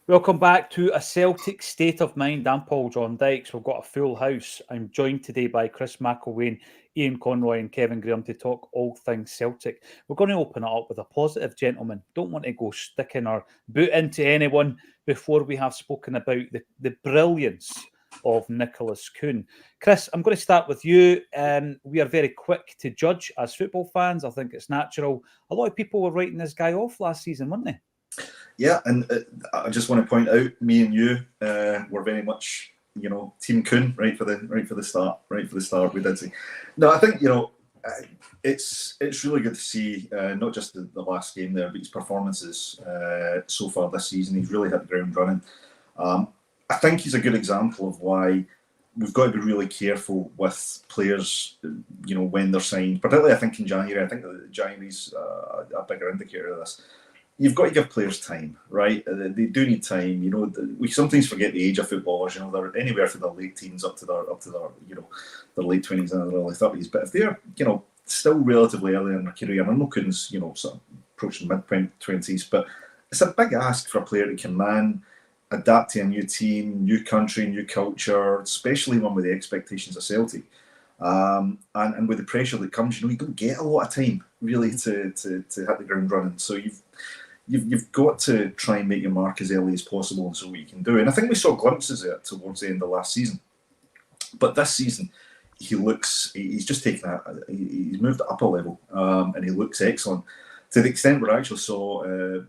Welcome back to A Celtic State of Mind. I'm Paul John Dykes. We've got a full house. I'm joined today by Chris McElwain, Ian Conroy and Kevin Graham to talk all things Celtic. We're going to open it up with a positive, gentlemen. Don't want to go sticking our boot into anyone before we have spoken about the brilliance of Nicholas Kühn. Chris, I'm going to start with you. We are very quick to judge as football fans. I think it's natural. A lot of people were writing this guy off last season, weren't they? Yeah, and I just want to point out, me and you were very much, Team Kühn right for the start. We did see. No, I think it's really good to see not just the last game there, but his performances so far this season. He's really hit the ground running. I think he's a good example of why we've got to be really careful with players, when they're signed. Particularly, I think in January. I think that January's a bigger indicator of this. You've got to give players time, right? They do need time. We sometimes forget the age of footballers. They're anywhere from their late teens up to their their late 20s and their early 30s. But if they're still relatively early in their career, I know Kühn's sort of approaching mid-20s, but it's a big ask for a player to command, adapt to a new team, new country, new culture, especially one with the expectations of Celtic. And with the pressure that comes, you don't get a lot of time really to hit the ground running. So you've got to try and make your mark as early as possible and so what you can do. And I think we saw glimpses of it towards the end of last season. But this season, he's just taken he's moved up a level, and he looks excellent. To the extent where I actually saw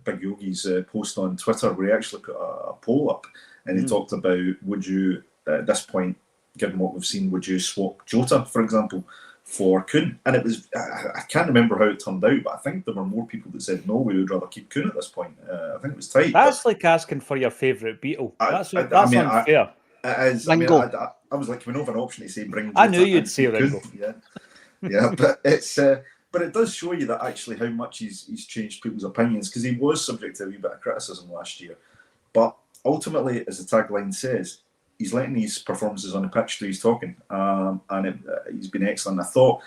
Big Yogi's post on Twitter where he actually put a poll up and he talked about, would you, at this point, given what we've seen, would you swap Jota, for example, for Kühn? And it was, I can't remember how it turned out, but I think there were more people that said no, we would rather keep Kühn at this point. I think it was tight. That's like asking for your favourite Beatle. That's unfair. It is. Ringo. I was like, we don't have an option to say bring Jota. I knew you'd say Ringo. Yeah, but it's... but it does show you that actually how much he's changed people's opinions, because he was subject to a wee bit of criticism last year. But ultimately, as the tagline says, he's letting these performances on the pitch do his talking, and he's been excellent. I thought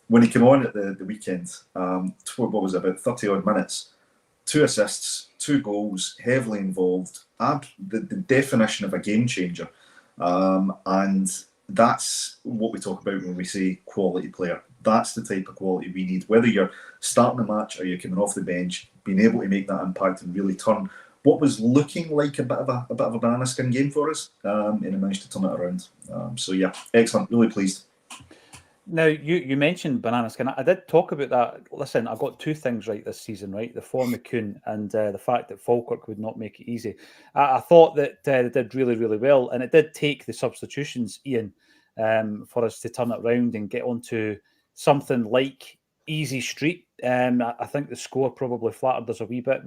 when he came on at the weekend, what was it, about 30-odd minutes, 2 assists, 2 goals, heavily involved, the definition of a game changer. And that's what we talk about when we say quality player. That's the type of quality we need. Whether you're starting a match or you're coming off the bench, being able to make that impact and really turn what was looking like a bit of a banana skin game for us, and he managed to turn it around. So yeah, excellent. Really pleased. Now, you mentioned banana skin. I did talk about that. Listen, I got 2 things right this season, right? The form of Kühn and the fact that Falkirk would not make it easy. I thought that they did really, really well, and it did take the substitutions, Ian, for us to turn it around and get onto something like easy street. I think the score probably flattered us a wee bit.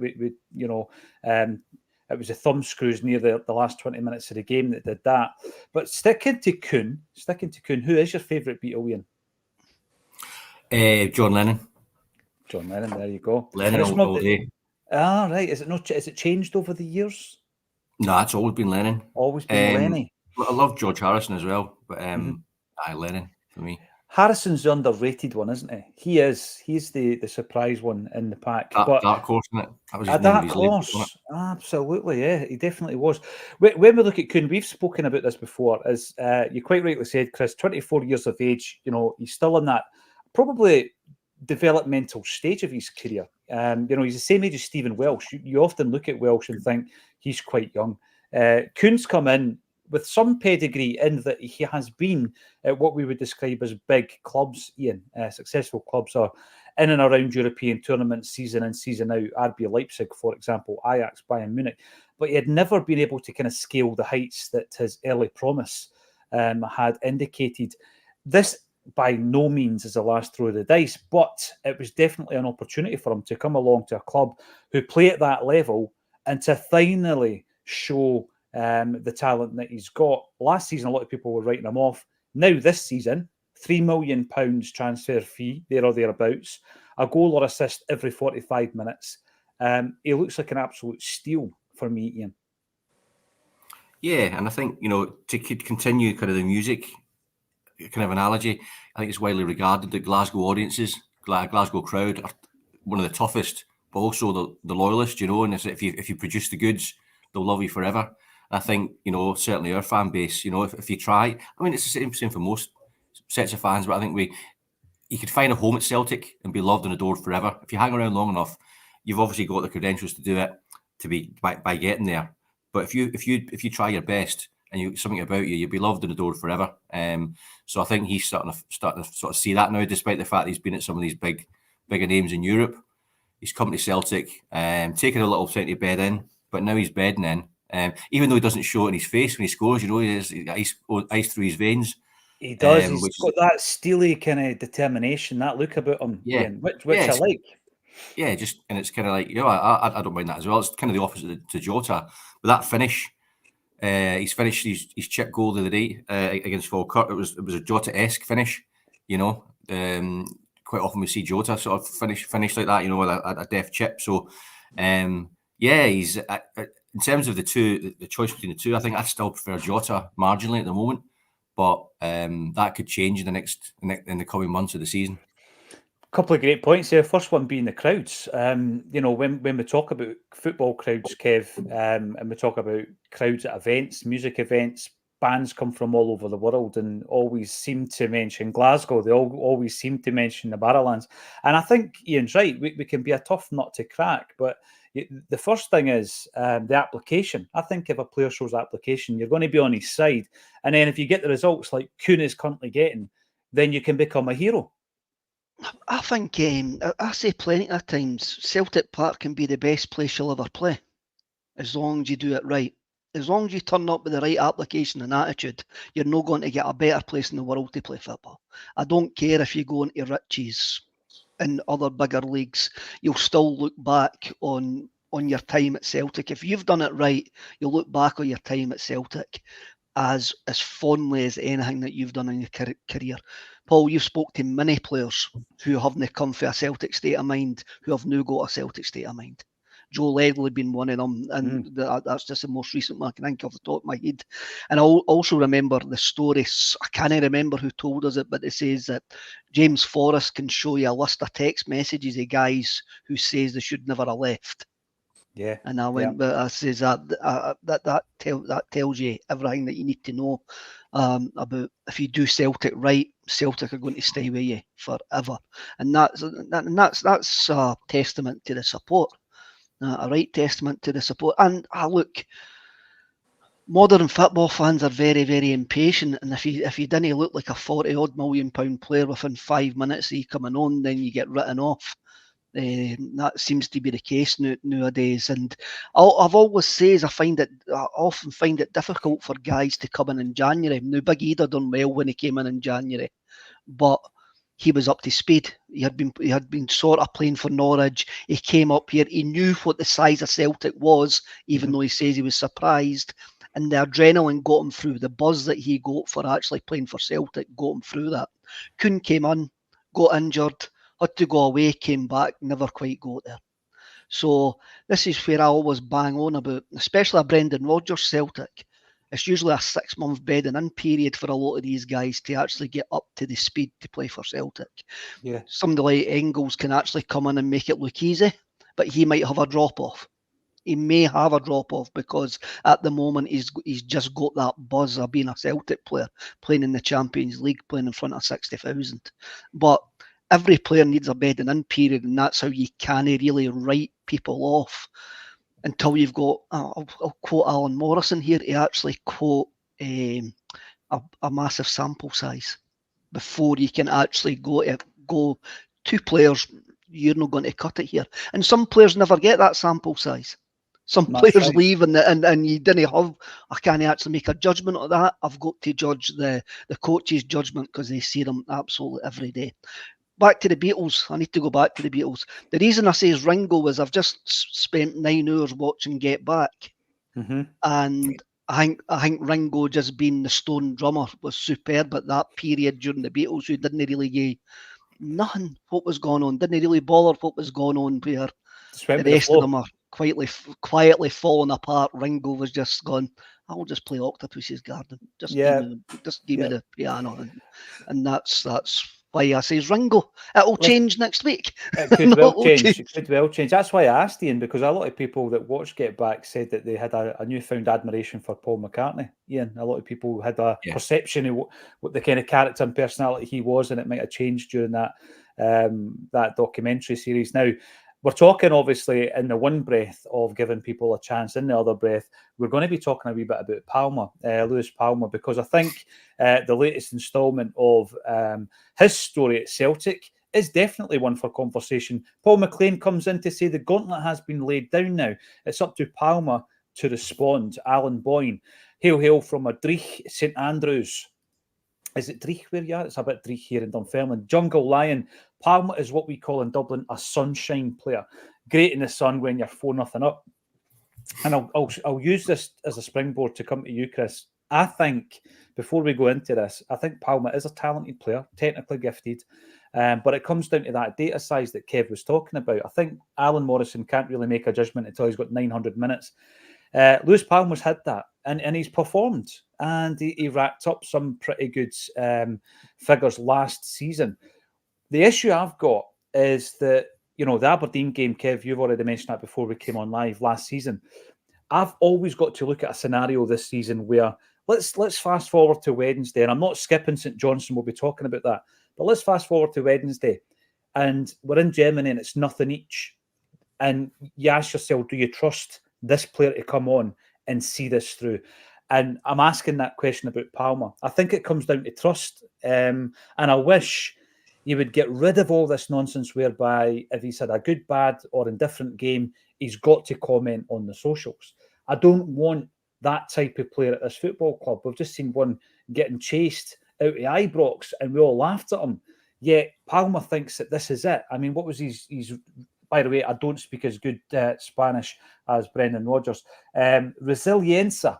It was the thumb screws near the last 20 minutes of the game that did that. But sticking to Kühn, who is your favourite Beatle, Ian? John Lennon. John Lennon, there you go. Lennon all day. Ah, right. Is it changed over the years? No, it's always been Lennon. Always been Lenny. I love George Harrison as well, but Lennon for me. Harrison's the underrated one, isn't he? He is. He's the surprise one in the pack. Dark horse, isn't it? That was a dark horse. Absolutely, yeah. He definitely was. When we look at Kühn, we've spoken about this before. As you quite rightly said, Chris, 24 years of age, he's still in that probably developmental stage of his career. He's the same age as Stephen Welsh. You often look at Welsh and think he's quite young. Kühn's come in with some pedigree in that he has been at what we would describe as big clubs, Ian, successful clubs are in and around European tournaments, season in, season out, RB Leipzig, for example, Ajax, Bayern Munich. But he had never been able to kind of scale the heights that his early promise had indicated. This, by no means, is the last throw of the dice, but it was definitely an opportunity for him to come along to a club who play at that level and to finally show the talent that he's got. Last season, a lot of people were writing him off. Now, this season, £3 million transfer fee, there or thereabouts, a goal or assist every 45 minutes. He looks like an absolute steal for me, Ian. Yeah, and I think, to continue kind of the music kind of analogy, I think it's widely regarded that Glasgow audiences, Glasgow crowd, are one of the toughest, but also the loyalist, and if you produce the goods, they'll love you forever. I think, you know, certainly our fan base, you know, if you try, I mean, it's the same for most sets of fans, but I think you could find a home at Celtic and be loved and adored forever. If you hang around long enough, you've obviously got the credentials to do it, to be by getting there. But if you try your best and something about you'll be loved and adored forever. So I think he's starting to sort of see that now, despite the fact that he's been at some of these bigger names in Europe. He's come to Celtic, taking a little time to bed in, but now he's bedding in. Even though he doesn't show it in his face when he scores, you know, he's ice through his veins. He does. He's got that steely kind of determination, that look about him, Ian, which I like. Yeah, and it's kind of like, you know, I don't mind that as well. It's kind of the opposite to Jota. But that finish, he's finished his chip goal the other day against Falkirk. It was a Jota-esque finish, you know. Quite often we see Jota sort of finish like that, you know, with a deft chip. So, he's in terms of the choice between the two. I think I still prefer Jota marginally at the moment, but that could change in the coming months of the season. Couple of great points there. First one being the crowds. You know, when we talk about football crowds, Kev, and we talk about crowds at events, music events, bands come from all over the world and always seem to mention Glasgow. They always seem to mention the Barrowlands. And I think Ian's right. We can be a tough nut to crack, but the first thing is the application. I think if a player shows application, you're going to be on his side. And then if you get the results like Kühn is currently getting, then you can become a hero. I think, I say plenty of times, Celtic Park can be the best place you'll ever play, as long as you do it right. As long as you turn up with the right application and attitude, you're not going to get a better place in the world to play football. I don't care if you go into Riches and other bigger leagues, you'll still look back on your time at Celtic. If you've done it right, you'll look back on your time at Celtic as fondly as anything that you've done in your career. Paul, you've spoke to many players who haven't come for a Celtic State of Mind, who have now got a Celtic State of Mind. Joe Ledley being one of them, and that's just the most recent one I can think of off the top of my head. And I also remember the stories. I can't remember who told us it, but it says that James Forrest can show you a list of text messages of guys who says they should never have left. Yeah. And I went, but I says that tells you everything that you need to know about if you do Celtic right, Celtic are going to stay with you forever, and that's a testament to the support, a right testament to the support. And look, modern football fans are very, very impatient, and if you didn't look like a £40-odd million player within 5 minutes of you coming on, then you get written off. That seems to be the case nowadays, and I've always says I often find it difficult for guys to come in January. Now, Big Eda done well when he came in January, but he was up to speed. He had been sort of playing for Norwich. He came up here. He knew what the size of Celtic was, even though he says he was surprised. And the adrenaline got him through. The buzz that he got for actually playing for Celtic got him through that. Kühn came on, got injured, had to go away, came back, never quite got there. So this is where I always bang on about, especially a Brendan Rodgers Celtic. It's usually a 6-month bedding in period for a lot of these guys to actually get up to the speed to play for Celtic. Yeah. Somebody like Engels can actually come in and make it look easy, but he might have a drop-off. He may have a drop-off because at the moment he's just got that buzz of being a Celtic player, playing in the Champions League, playing in front of 60,000. But every player needs a bedding in period, and that's how you can't really write people off until you've got, I'll quote Alan Morrison here, to actually quote a massive sample size before you can actually go 2 players, you're not going to cut it here. And some players never get that sample size. Some players leave and you didn't have, I can't actually make a judgment of that. I've got to judge the coach's judgment because they see them absolutely every day. Back to the Beatles. I need to go back to the Beatles. The reason I say is Ringo is I've just spent 9 hours watching Get Back. And I think Ringo just being the Stone drummer was superb at that period during the Beatles, who didn't really give nothing what was going on, didn't really bother what was going on where the rest of them are quietly falling apart. Ringo was just gone, I'll just play Octopus's Garden. Just give me the piano. And that's why I says Ringo. It'll change next week. It could No, well it'll change. change. It could well change. That's why I asked Ian, because a lot of people that watched Get Back said that they had a newfound admiration for Paul McCartney. Ian, a lot of people had a perception of what the kind of character and personality he was, and it might have changed during that that documentary series. Now, we're talking obviously in the one breath of giving people a chance. In the other breath, we're going to be talking a wee bit about Palma, Lewis Palma, because I think the latest instalment of his story at Celtic is definitely one for conversation. Paul McLean comes in to say the gauntlet has been laid down now. It's up to Palma to respond. Alan Boyne, hail from Madrid, St Andrews. Is it Dreich where you are? It's a bit Dreich here in Dunfermline. Jungle Lion. Palma is what we call in Dublin a sunshine player. Great in the sun when you're 4-0 up. And I'll use this as a springboard to come to you, Chris. I think, before we go into this, I think Palma is a talented player, technically gifted, but it comes down to that data size that Kev was talking about. I think Alan Morrison can't really make a judgment until he's got 900 minutes. Lewis Palma's had that, and he's performed, and he racked up some pretty good figures last season. The issue I've got is that, the Aberdeen game, Kev, you've already mentioned that before we came on live last season. I've always got to look at a scenario this season where let's fast forward to Wednesday, and I'm not skipping St Johnstone, we'll be talking about that, but let's fast forward to Wednesday, and we're in Germany and it's 0 each, and you ask yourself, do you trust this player to come on and see this through? And I'm asking that question about Palma. I think it comes down to trust, and I wish you would get rid of all this nonsense whereby if he's had a good, bad or indifferent game, he's got to comment on the socials. I don't want that type of player at this football club. We've just seen one getting chased out of Ibrox and we all laughed at him. Yet Palma thinks that this is it. I mean, what was his by the way, I don't speak as good Spanish as Brendan Rodgers. Resiliencia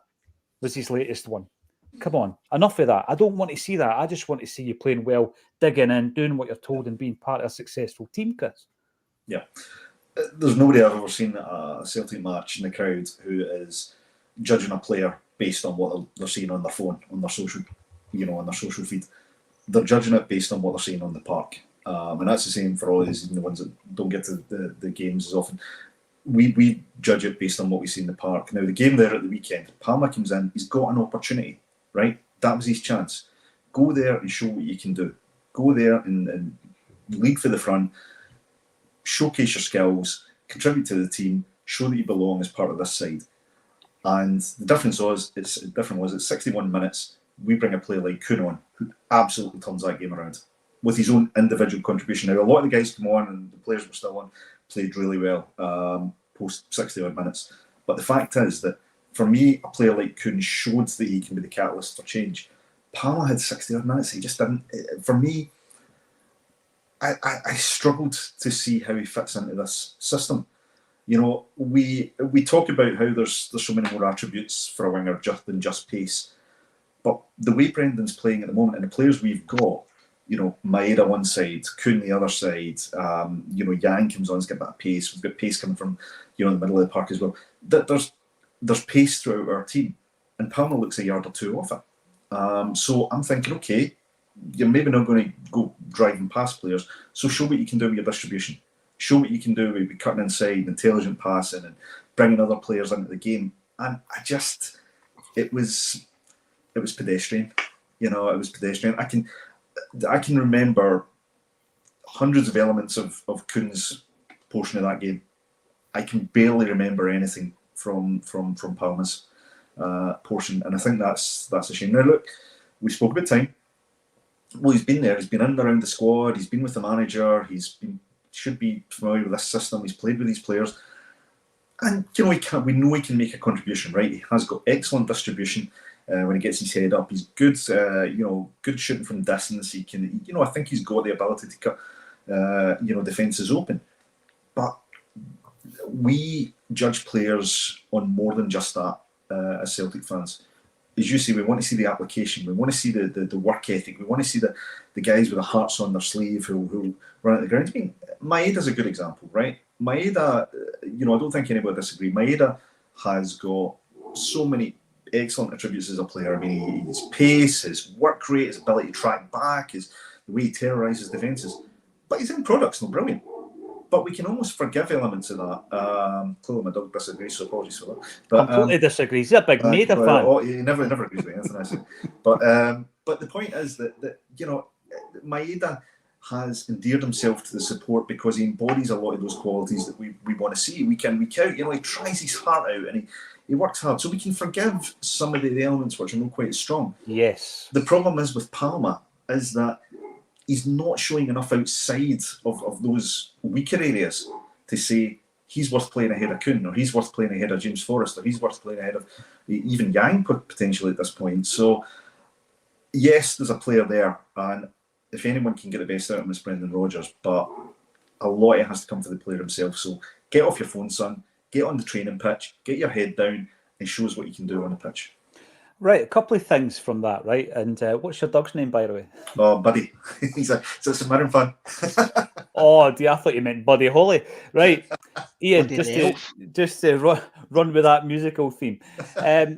was his latest one. Come on, enough of that. I don't want to see that. I just want to see you playing well, digging in, doing what you're told and being part of a successful team, Chris. Yeah. There's nobody I've ever seen at a Celtic match in the crowd who is judging a player based on what they're seeing on their phone, on their social, on their social feed. They're judging it based on what they're seeing on the park. And that's the same for all these, the ones that don't get to the games as often. We judge it based on what we see in the park. Now, the game there at the weekend, Palma comes in, he's got an opportunity, right? That was his chance. Go there and show what you can do. Go there and lead for the front, showcase your skills, contribute to the team, show that you belong as part of this side. And the difference was, it's 61 minutes. We bring a player like Kühn on, who absolutely turns that game around with his own individual contribution. Now, a lot of the guys come on, and the players were still on, played really well post 60-odd minutes. But the fact is that, for me, a player like Kühn showed that he can be the catalyst for change. Palma had 60-odd minutes. He just didn't. For me, I struggled to see how he fits into this system. We talk about how there's so many more attributes for a winger than just pace. But the way Brendan's playing at the moment, and the players we've got, Maeda one side, Kühn the other side, Yang comes on, he's got a bit of pace. We've got pace coming from, the middle of the park as well. There's pace throughout our team, and Palma looks a yard or two off it. So I'm thinking, okay, you're maybe not going to go driving past players, so show what you can do with your distribution. Show what you can do with cutting inside, intelligent passing, and bringing other players into the game. And it was pedestrian. It was pedestrian. I can remember hundreds of elements of Kühn's portion of that game. I can barely remember anything from Palma's portion, and I think that's a shame. Now look, we spoke about time. Well, he's been there. He's been in and around the squad. He's been with the manager. Should be familiar with this system. He's played with these players, and we know he can make a contribution. Right, he has got excellent distribution. When he gets his head up, he's good. Good shooting from distance. He can. I think he's got the ability to cut. Defences open, but we judge players on more than just that as Celtic fans. As you say, we want to see the application. We want to see the work ethic. We want to see the guys with the hearts on their sleeve who run at the ground. I mean, Maeda's a good example, right? Maeda, I don't think anybody would disagree. Maeda has got so many excellent attributes as a player. I mean, his pace, his work rate, his ability to track back, his the way he terrorises defences. But his end product's not brilliant. But we can almost forgive elements of that. Clearly, my dog disagrees, so apologies for that. But, completely disagrees. He's a big Maida fan. Oh, he never agrees with anything I say. But the point is that you know, Maeda has endeared himself to the support because he embodies a lot of those qualities that we want to see week in, week out. You know, he tries his heart out and he works hard. So we can forgive some of the elements which are not quite as strong. Yes. The problem is with Palma is that he's not showing enough outside of those weaker areas to say he's worth playing ahead of Kühn, or he's worth playing ahead of James Forrest, or he's worth playing ahead of even Yang potentially at this point. So yes, there's a player there, and if anyone can get the best out of him, it's Brendan Rodgers, but a lot of it has to come from the player himself. So get off your phone, son, get on the training pitch, get your head down and show us what you can do on the pitch. Right, a couple of things from that, right? And what's your dog's name, by the way? Oh, Buddy. It's a St. fan. Oh, I thought you meant Buddy Holly. Right, Ian, just to run with that musical theme.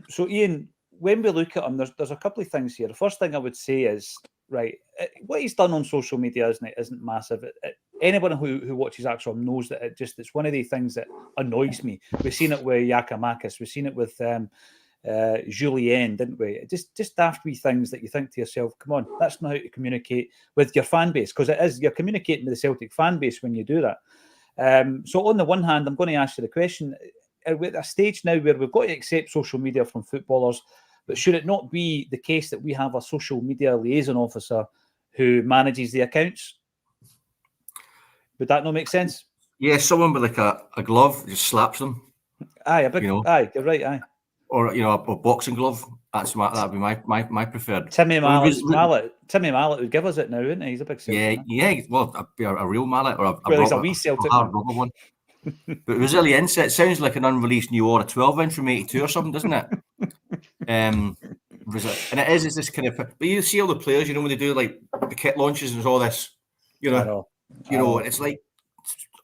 So, Ian, when we look at him, there's a couple of things here. The first thing I would say is, right, what he's done on social media isn't massive. Anyone who watches Acsom knows that it's one of the things that annoys me. We've seen it with Giakoumakis. We've seen it with Julien, didn't we? Just daft wee things that you think to yourself, come on, that's not how to communicate with your fan base, because you're communicating with the Celtic fan base when you do that. So on the one hand, I'm going to ask you the question, are we at a stage now where we've got to accept social media from footballers, but should it not be the case that we have a social media liaison officer who manages the accounts? Would that not make sense? Yeah, someone with like a glove just slaps them. Aye, aye, you're right, aye. Or a boxing glove. That'd be my preferred. Timmy Mallet would give us it now, wouldn't he? He's a big Celtic. Yeah. Well, a real mallet or he's a wee Celtic hard rubber one. But Resilience, it sounds like an unreleased new Aura 12-inch from '82 or something, doesn't it? And it is this kind of. But you see all the players, when they do like the kit launches and all this, and it's like,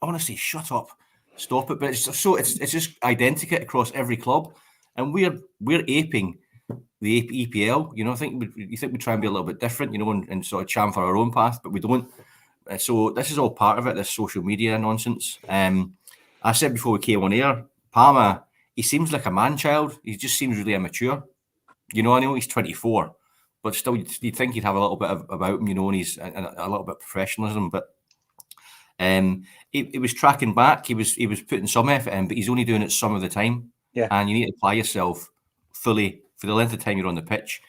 honestly, shut up, stop it. But it's just identical across every club, and we're aping the EPL. I think we try and be a little bit different, and sort of chamfer our own path, but we don't. So this is all part of it. This social media nonsense. I said before we came on air, Palma, he seems like a man-child. He just seems really immature. I know he's 24, but still, you'd think he'd have a little bit about him, and he's a little bit of professionalism. But he was tracking back. He was putting some effort in, but he's only doing it some of the time. Yeah. And you need to apply yourself fully for the length of time you're on the pitch.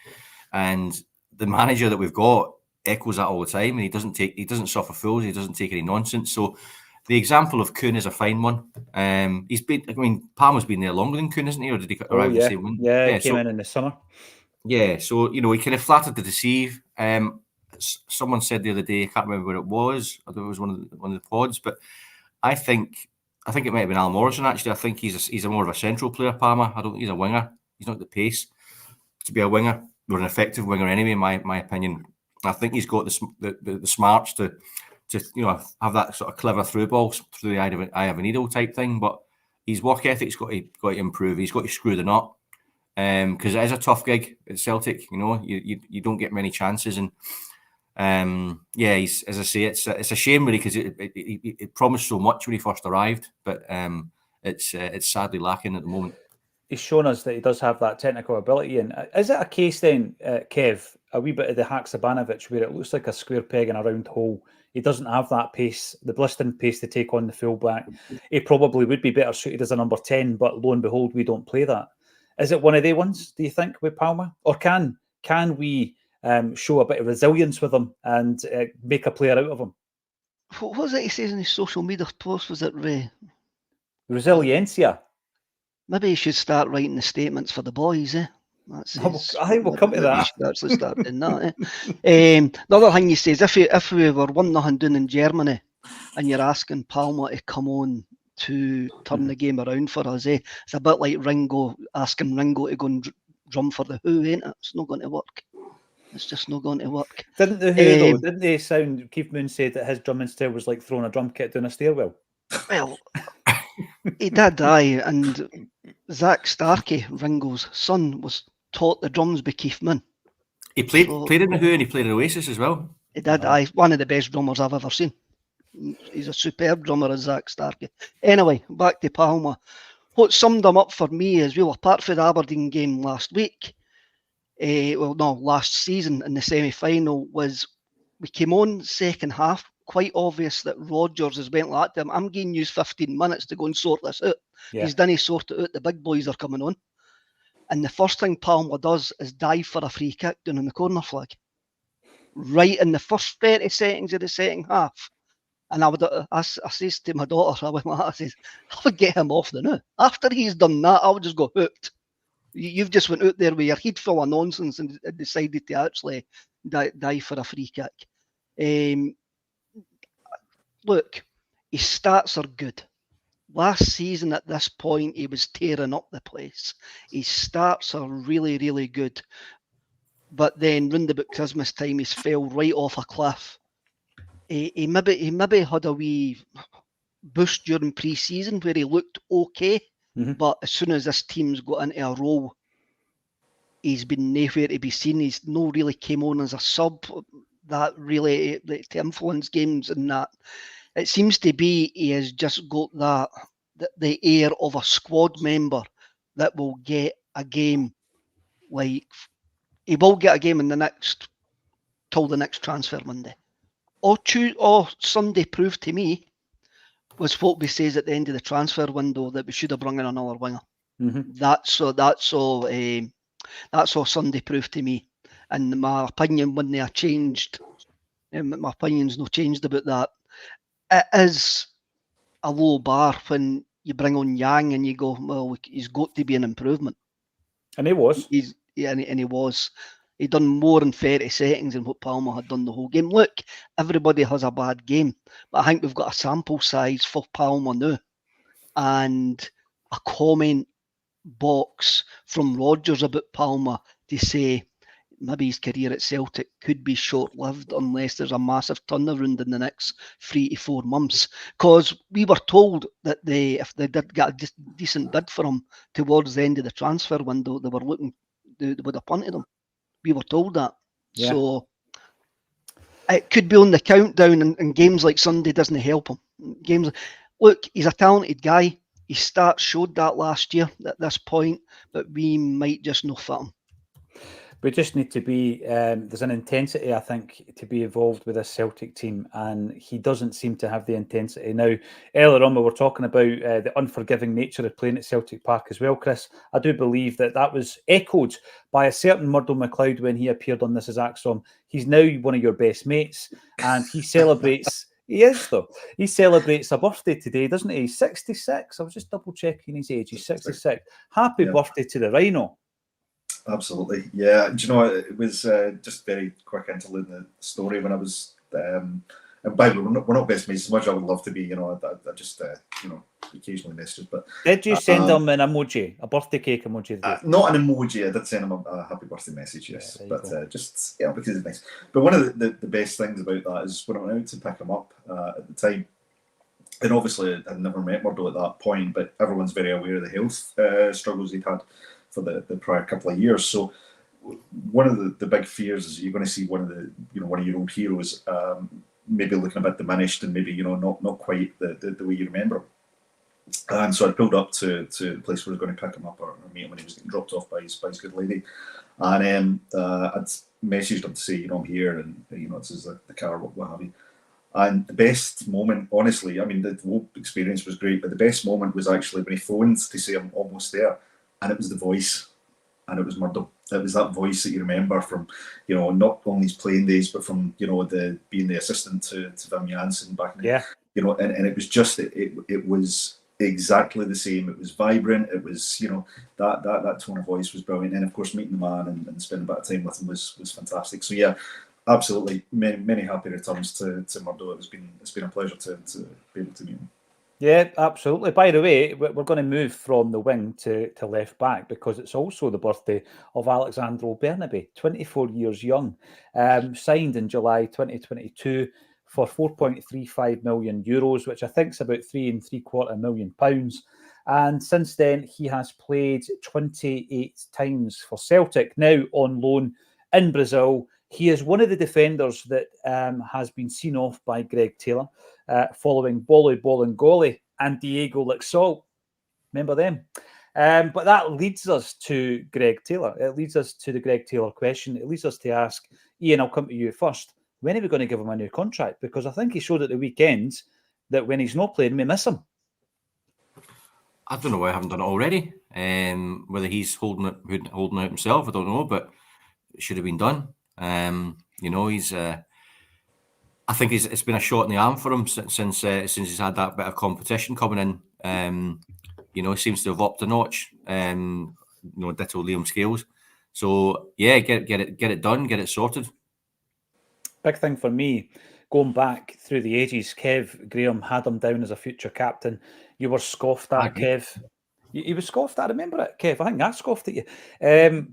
And the manager that we've got echoes that all the time, and he doesn't suffer fools. He doesn't take any nonsense. So the example of Kühn is a fine one. Palma's been there longer than Kühn, isn't he? Or did he arrive the same one? Yeah, he came in the summer. Yeah, so he kind of flattered to deceive. Someone said the other day, I can't remember where it was. I think it was one of the pods, but I think it might have been Al Morrison. Actually, I think he's a more of a central player. Palma, I don't think he's a winger. He's not the pace to be a winger or an effective winger anyway. In my opinion, I think he's got the smarts to have that sort of clever through balls through the eye of a needle type thing. But his work ethic's got to improve. He's got to screw the nut because it is a tough gig at Celtic. You don't get many chances, and as I say, it's a shame really because it promised so much when he first arrived, but it's sadly lacking at the moment. He's shown us that he does have that technical ability. And is it a case then, Kev, a wee bit of the Haksabanovic, where it looks like a square peg in a round hole? He doesn't have that pace, the blistering pace to take on the fullback. He probably would be better suited as a number 10, but lo and behold, we don't play that. Is it one of the ones, do you think, with Palma? Or can we show a bit of resilience with him and make a player out of him? What was it he says in his social media post? Was it Resiliencia? Maybe he should start writing the statements for the boys, eh? I think we'll come to that. Should actually start doing that. The other thing he says, if we were 1-0 down in Germany, and you're asking Palma to come on to turn the game around for us, eh? It's a bit like asking Ringo to go and drum for the Who, ain't it? It's not going to work. It's just not going to work. Didn't the Who though? Didn't they sound? Keith Moon said that his drumming style was like throwing a drum kit down a stairwell. Well, he did, aye, and Zach Starkey, Ringo's son, was taught the drums by Keith Moon. He played in the Who and he played in Oasis as well. He did. One of the best drummers I've ever seen. He's a superb drummer, as Zach Starkey. Anyway, back to Palma. What summed him up for me is, well, apart from the Aberdeen game last week, last season in the semi-final, was we came on second half, quite obvious that Rodgers has went like them. I'm giving you 15 minutes to go and sort this out. Yeah. He's done sort it out. The big boys are coming on. And the first thing Palma does is dive for a free kick down in the corner flag. Right in the first 30 seconds of the second half. And I says to my daughter, I would get him off the now. After he's done that, I would just go hooked. You've just went out there with your head full of nonsense and decided to actually dive for a free kick. Look, his stats are good. Last season at this point, he was tearing up the place. His stats are really, really good. But then round about Christmas time, he's fell right off a cliff. He maybe had a wee boost during pre-season where he looked okay, but as soon as this team's got into a row, he's been nowhere to be seen. He's no really came on as a sub that really to influence games and that. It seems to be he has just got the air of a squad member that will get a game. Like, he will get a game in the next till the next transfer Monday. Or Sunday proved to me was what we says at the end of the transfer window, that we should have brought in another winger. That's all Sunday proved to me, and my opinion wouldn't have changed. My opinion's not changed about that. It is a low bar when you bring on Yang and you go, well, he's got to be an improvement, and he was. And he was. He done more in 30 seconds than what Palma had done the whole game. Look, everybody has a bad game, but I think we've got a sample size for Palma now, and a comment box from Rodgers about Palma to say maybe his career at Celtic could be short-lived unless there's a massive turnaround in the next 3 to 4 months. Because we were told that if they did get a decent bid for him towards the end of the transfer window, they would have punted him. We were told that. Yeah. So it could be on the countdown, and games like Sunday doesn't help him. Look, he's a talented guy. His stats showed that last year at this point, but we might just not fit him. We just need to be, there's an intensity, I think, to be involved with this Celtic team, and he doesn't seem to have the intensity. Now, earlier on, we were talking about the unforgiving nature of playing at Celtic Park as well, Chris. I do believe that was echoed by a certain Murdo McLeod when he appeared on This Is Acsom. He's now one of your best mates, and he celebrates... He is, though. He celebrates a birthday today, doesn't he? He's 66. I was just double-checking his age. He's 66. Happy birthday to the Rhino. Absolutely. Yeah. Do you know, it was just very quick interlude in the story when I was... and by the way, we're not best mates as much as I would love to be. I just, occasionally messages. But did you send him an emoji, a birthday cake emoji? Not an emoji. I did send him a happy birthday message, yes. Yeah, but just, because it's nice. But one of the best things about that is when I went out to pick him up at the time, and obviously I'd never met Murdo at that point, but everyone's very aware of the health struggles he'd had for the prior couple of years. So one of the big fears is you're going to see one of your old heroes maybe looking a bit diminished and maybe not quite the way you remember him. And so I pulled up to the place where I was going to pick him up or meet him when he was getting dropped off by his good lady, and I'd messaged him to say I'm here and this is the car, what have you. And the best moment, honestly, I mean the whole experience was great, but the best moment was actually when he phoned to say I'm almost there. And it was the voice, and it was Murdo. It was that voice that you remember from, not only his playing days, but from, the being the assistant to Wim Jansen back in the, and it was just, it was exactly the same. It was vibrant. It was, that tone of voice was brilliant. And of course, meeting the man and spending a bit of time with him was fantastic. So yeah, absolutely, many happy returns to Murdo. It's been a pleasure to be able to meet him. Yeah, absolutely. By the way, we're going to move from the wing to left back because it's also the birthday of Alexandro Bernabe, 24 years young, signed in July 2022 for €4.35 million, which I think is about £3.75 million. And since then, he has played 28 times for Celtic, now on loan in Brazil. He is one of the defenders that has been seen off by Greg Taylor following Bolu Bolingoli and Diego Laxalt. Remember them? But that leads us to Greg Taylor. It leads us to the Greg Taylor question. It leads us to ask, Ian, I'll come to you first. When are we going to give him a new contract? Because I think he showed at the weekend that when he's not playing, we miss him. I don't know why I haven't done it already. Whether he's holding out himself, I don't know, but it should have been done. He's. I think it's been a shot in the arm for him since he's had that bit of competition coming in. He seems to have upped a notch. Ditto Liam Scales. So yeah, get it done, get it sorted. Big thing for me, going back through the ages, Kev Graham had him down as a future captain. You were scoffed at, Kev. You were scoffed at, I remember it, Kev. I think I scoffed at you.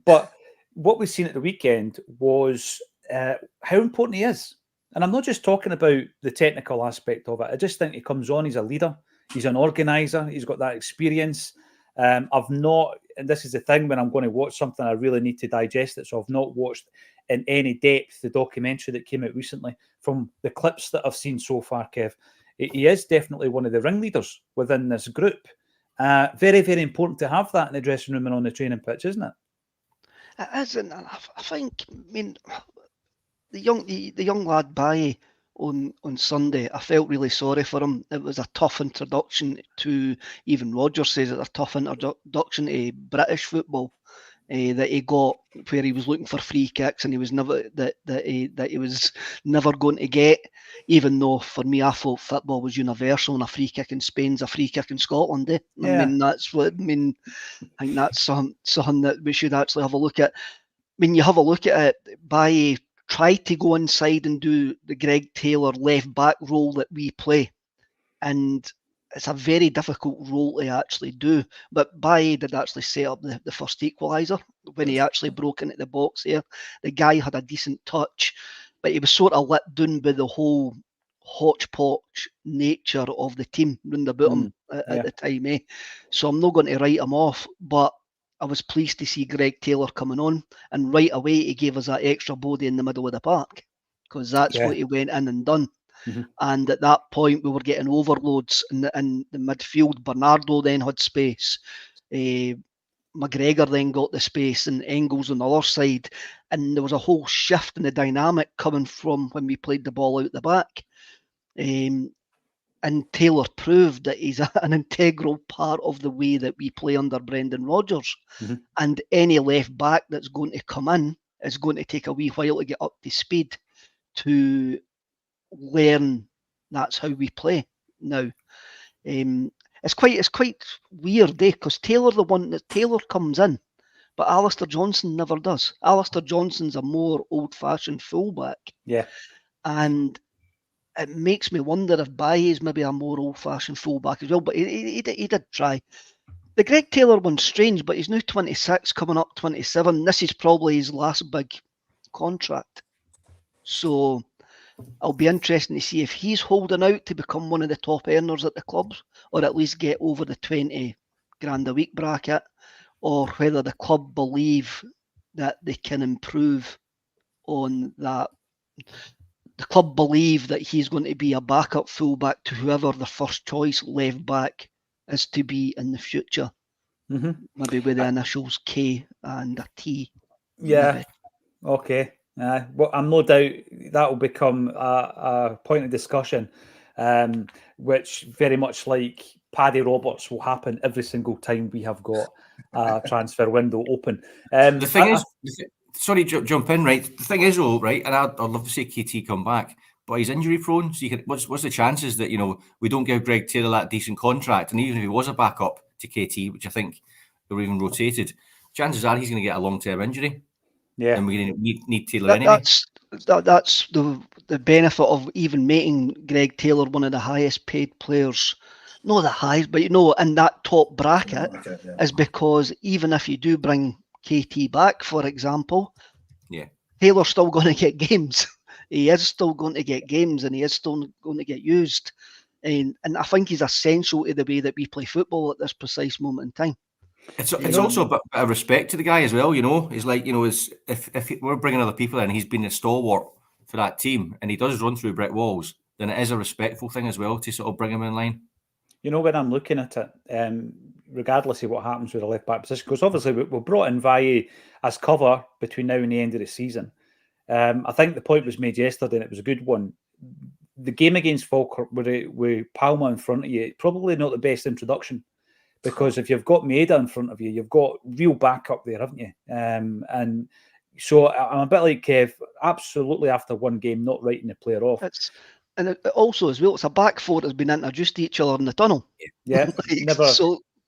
But what we've seen at the weekend was how important he is. And I'm not just talking about the technical aspect of it. I just think he comes on, he's a leader, he's an organiser, he's got that experience. I've not, and this is the thing, when I'm going to watch something, I really need to digest it. So I've not watched in any depth the documentary that came out recently. From the clips that I've seen so far, Kev, he is definitely one of the ringleaders within this group. Very, very important to have that in the dressing room and on the training pitch, isn't it? It is, and I think, the young lad Baye on Sunday, I felt really sorry for him. It was a tough introduction to, even Rodgers says it's a tough introduction to British football that he got, where he was looking for free kicks and he was never that he was never going to get. Even though for me, I thought football was universal, and a free kick in Spain's a free kick in Scotland. Yeah. I think that's something that we should actually have a look at. When you have a look at it, Baye tried to go inside and do the Greg Taylor left back role that we play, and it's a very difficult role to actually do. But Baye did actually set up the first equaliser when he actually broke into the box there. The guy had a decent touch, but he was sort of let down by the whole hodgepodge nature of the team round about him at the time. So I'm not going to write him off, but I was pleased to see Greg Taylor coming on, and right away he gave us that extra body in the middle of the park, because that's what he went in and done. Mm-hmm. And at that point we were getting overloads in the midfield. Bernardo then had space. McGregor then got the space, and Engels on the other side. And there was a whole shift in the dynamic coming from when we played the ball out the back. And Taylor proved that he's an integral part of the way that we play under Brendan Rodgers. Mm-hmm. And any left back that's going to come in is going to take a wee while to get up to speed to learn that's how we play now. It's quite weird, because Taylor comes in, but Alistair Johnson never does. Alistair Johnson's a more old-fashioned fullback. Yeah. And it makes me wonder if Baye is maybe a more old-fashioned fullback as well, but he did try. The Greg Taylor one's strange, but he's now 26, coming up 27. This is probably his last big contract. So I'll be interested to see if he's holding out to become one of the top earners at the clubs, or at least get over the 20 grand a week bracket, or whether the club believe that they can improve on that. The club believe that he's going to be a backup fullback to whoever the first choice left back is to be in the future. Mm-hmm. Maybe with the initials K and a T. Yeah. Maybe. Okay. Well, I'm no doubt that will become a point of discussion, which very much like Paddy Roberts will happen every single time we have got a transfer window open. The thing is, sorry, jump in, right? The thing is, though, right, and I'd love to see KT come back, but he's injury prone. So what's the chances that we don't give Greg Taylor that decent contract, and even if he was a backup to KT, which I think they were even rotated, chances are he's going to get a long-term injury. Yeah, and we're going to need Taylor anyway. That's the benefit of even making Greg Taylor one of the highest paid players. Not the highest, but in that top bracket, is because even if you do bring KT back, for example, Taylor's still going to get games. He is still going to get games, and he is still going to get used. And I think he's essential to the way that we play football at this precise moment in time. It's also a bit of respect to the guy as well, you know. He's like, you know, if we're bringing other people in, he's been a stalwart for that team, and he does run through brick walls, then it is a respectful thing as well to sort of bring him in line. You know, when I'm looking at it, regardless of what happens with the left back position, because obviously we brought in Valle as cover between now and the end of the season. I think the point was made yesterday, and it was a good one. The game against Falkirk with Palma in front of you, probably not the best introduction, because if you've got Maeda in front of you, you've got real backup there, haven't you? And so I'm a bit like Kev, absolutely after one game, not writing the player off. And also as well, it's a back four that's been introduced to each other in the tunnel. Yeah,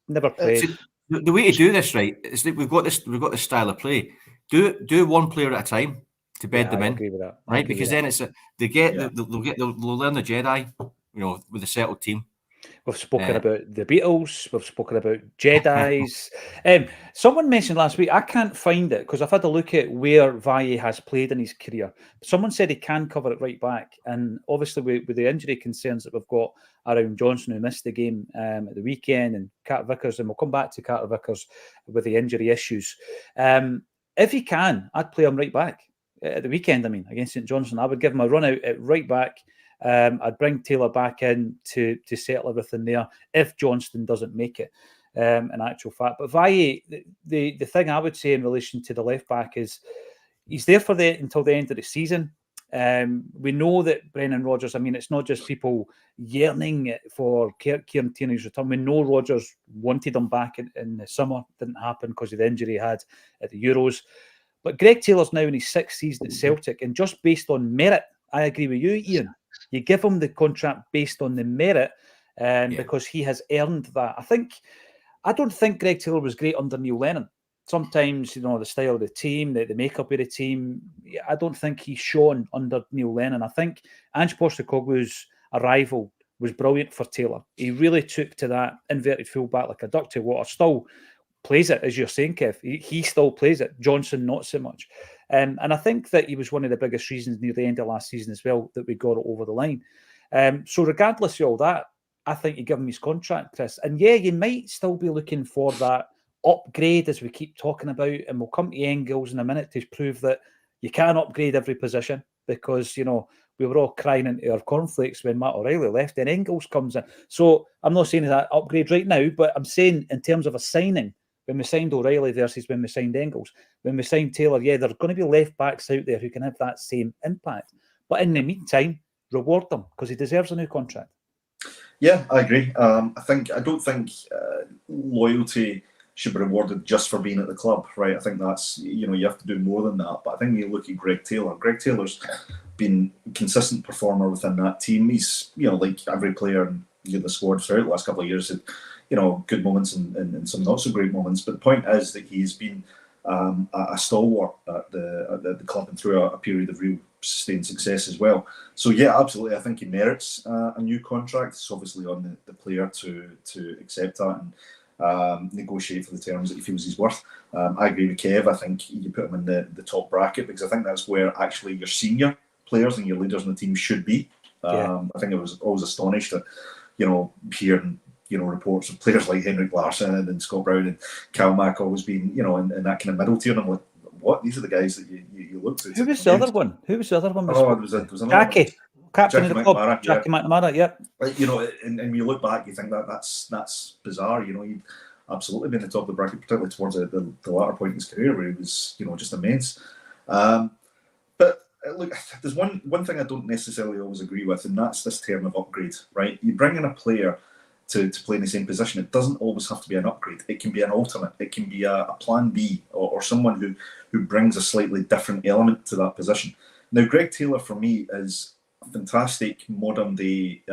never played. See, the way to do this, right, is that we've got this style of play. Do one player at a time to bed them in. I agree with that. Right, because then they'll learn the Jedi, you know, with the settled team. We've spoken about the Beatles. We've spoken about Jedis. Someone mentioned last week, I can't find it because I've had a look at where Valle has played in his career. Someone said he can cover it right back. And obviously with the injury concerns that we've got around Johnson, who missed the game at the weekend, and Carter Vickers, and we'll come back to Carter Vickers with the injury issues. If he can, I'd play him right back at the weekend, against St Johnstone. I would give him a run out at right back. I'd bring Taylor back in to settle everything there if Johnston doesn't make it, in actual fact. But Valle, the thing I would say in relation to the left back is he's there until the end of the season. We know that Brendan Rodgers, it's not just people yearning for Kieran Tierney's return. We know Rodgers wanted him back in the summer. Didn't happen because of the injury he had at the Euros. But Greg Taylor's now in his 6th season at Celtic, and just based on merit, I agree with you, Ian. You give him the contract based on the merit, because he has earned that. I don't think Greg Taylor was great under Neil Lennon. Sometimes, the style of the team, the makeup of the team, I don't think he shone under Neil Lennon. I think Ange Postecoglou's arrival was brilliant for Taylor. He really took to that inverted fullback like a duck to water. Still plays it, as you're saying, Kev. He still plays it. Johnson, not so much. And I think that he was one of the biggest reasons near the end of last season as well that we got it over the line. So regardless of all that, I think you give him his contract, Chris. And yeah, you might still be looking for that upgrade, as we keep talking about, and we'll come to Engels in a minute to prove that you can upgrade every position, because, we were all crying into our cornflakes when Matt O'Reilly left and Engels comes in. So I'm not saying that upgrade right now, but I'm saying in terms of a signing, when we signed O'Reilly versus when we signed Engels, when we signed Taylor, there are going to be left backs out there who can have that same impact. But in the meantime, reward them, because he deserves a new contract. Yeah, I agree. I don't think loyalty should be rewarded just for being at the club, right? I think that's, you have to do more than that. But I think when you look at Greg Taylor's been a consistent performer within that team. He's, like every player in the squad throughout the last couple of years, good moments and some not so great moments. But the point is that he's been a stalwart at the club and through a period of real sustained success as well. So yeah, absolutely, I think he merits a new contract. It's obviously on the player to accept that and negotiate for the terms that he feels he's worth. I agree with Kev. I think you put him in the top bracket, because I think that's where actually your senior players and your leaders in the team should be. I think I was always astonished at hearing reports of players like Henrik Larsson and Scott Brown and Kalmack always being in that kind of middle tier. And I'm like, what? These are the guys that you look to. Who was the other one? Oh, it was another Jackie. Captain of the club, Jackie McNamara, yep. And when you look back, you think that's bizarre. He'd absolutely been at the top of the bracket, particularly towards the latter point in his career where he was, just immense. But look, there's one thing I don't necessarily always agree with, and that's this term of upgrade, right? You bring in a player to play in the same position. It doesn't always have to be an upgrade. It can be an alternate. It can be a plan B or someone who brings a slightly different element to that position. Now, Greg Taylor, for me, is a fantastic modern day,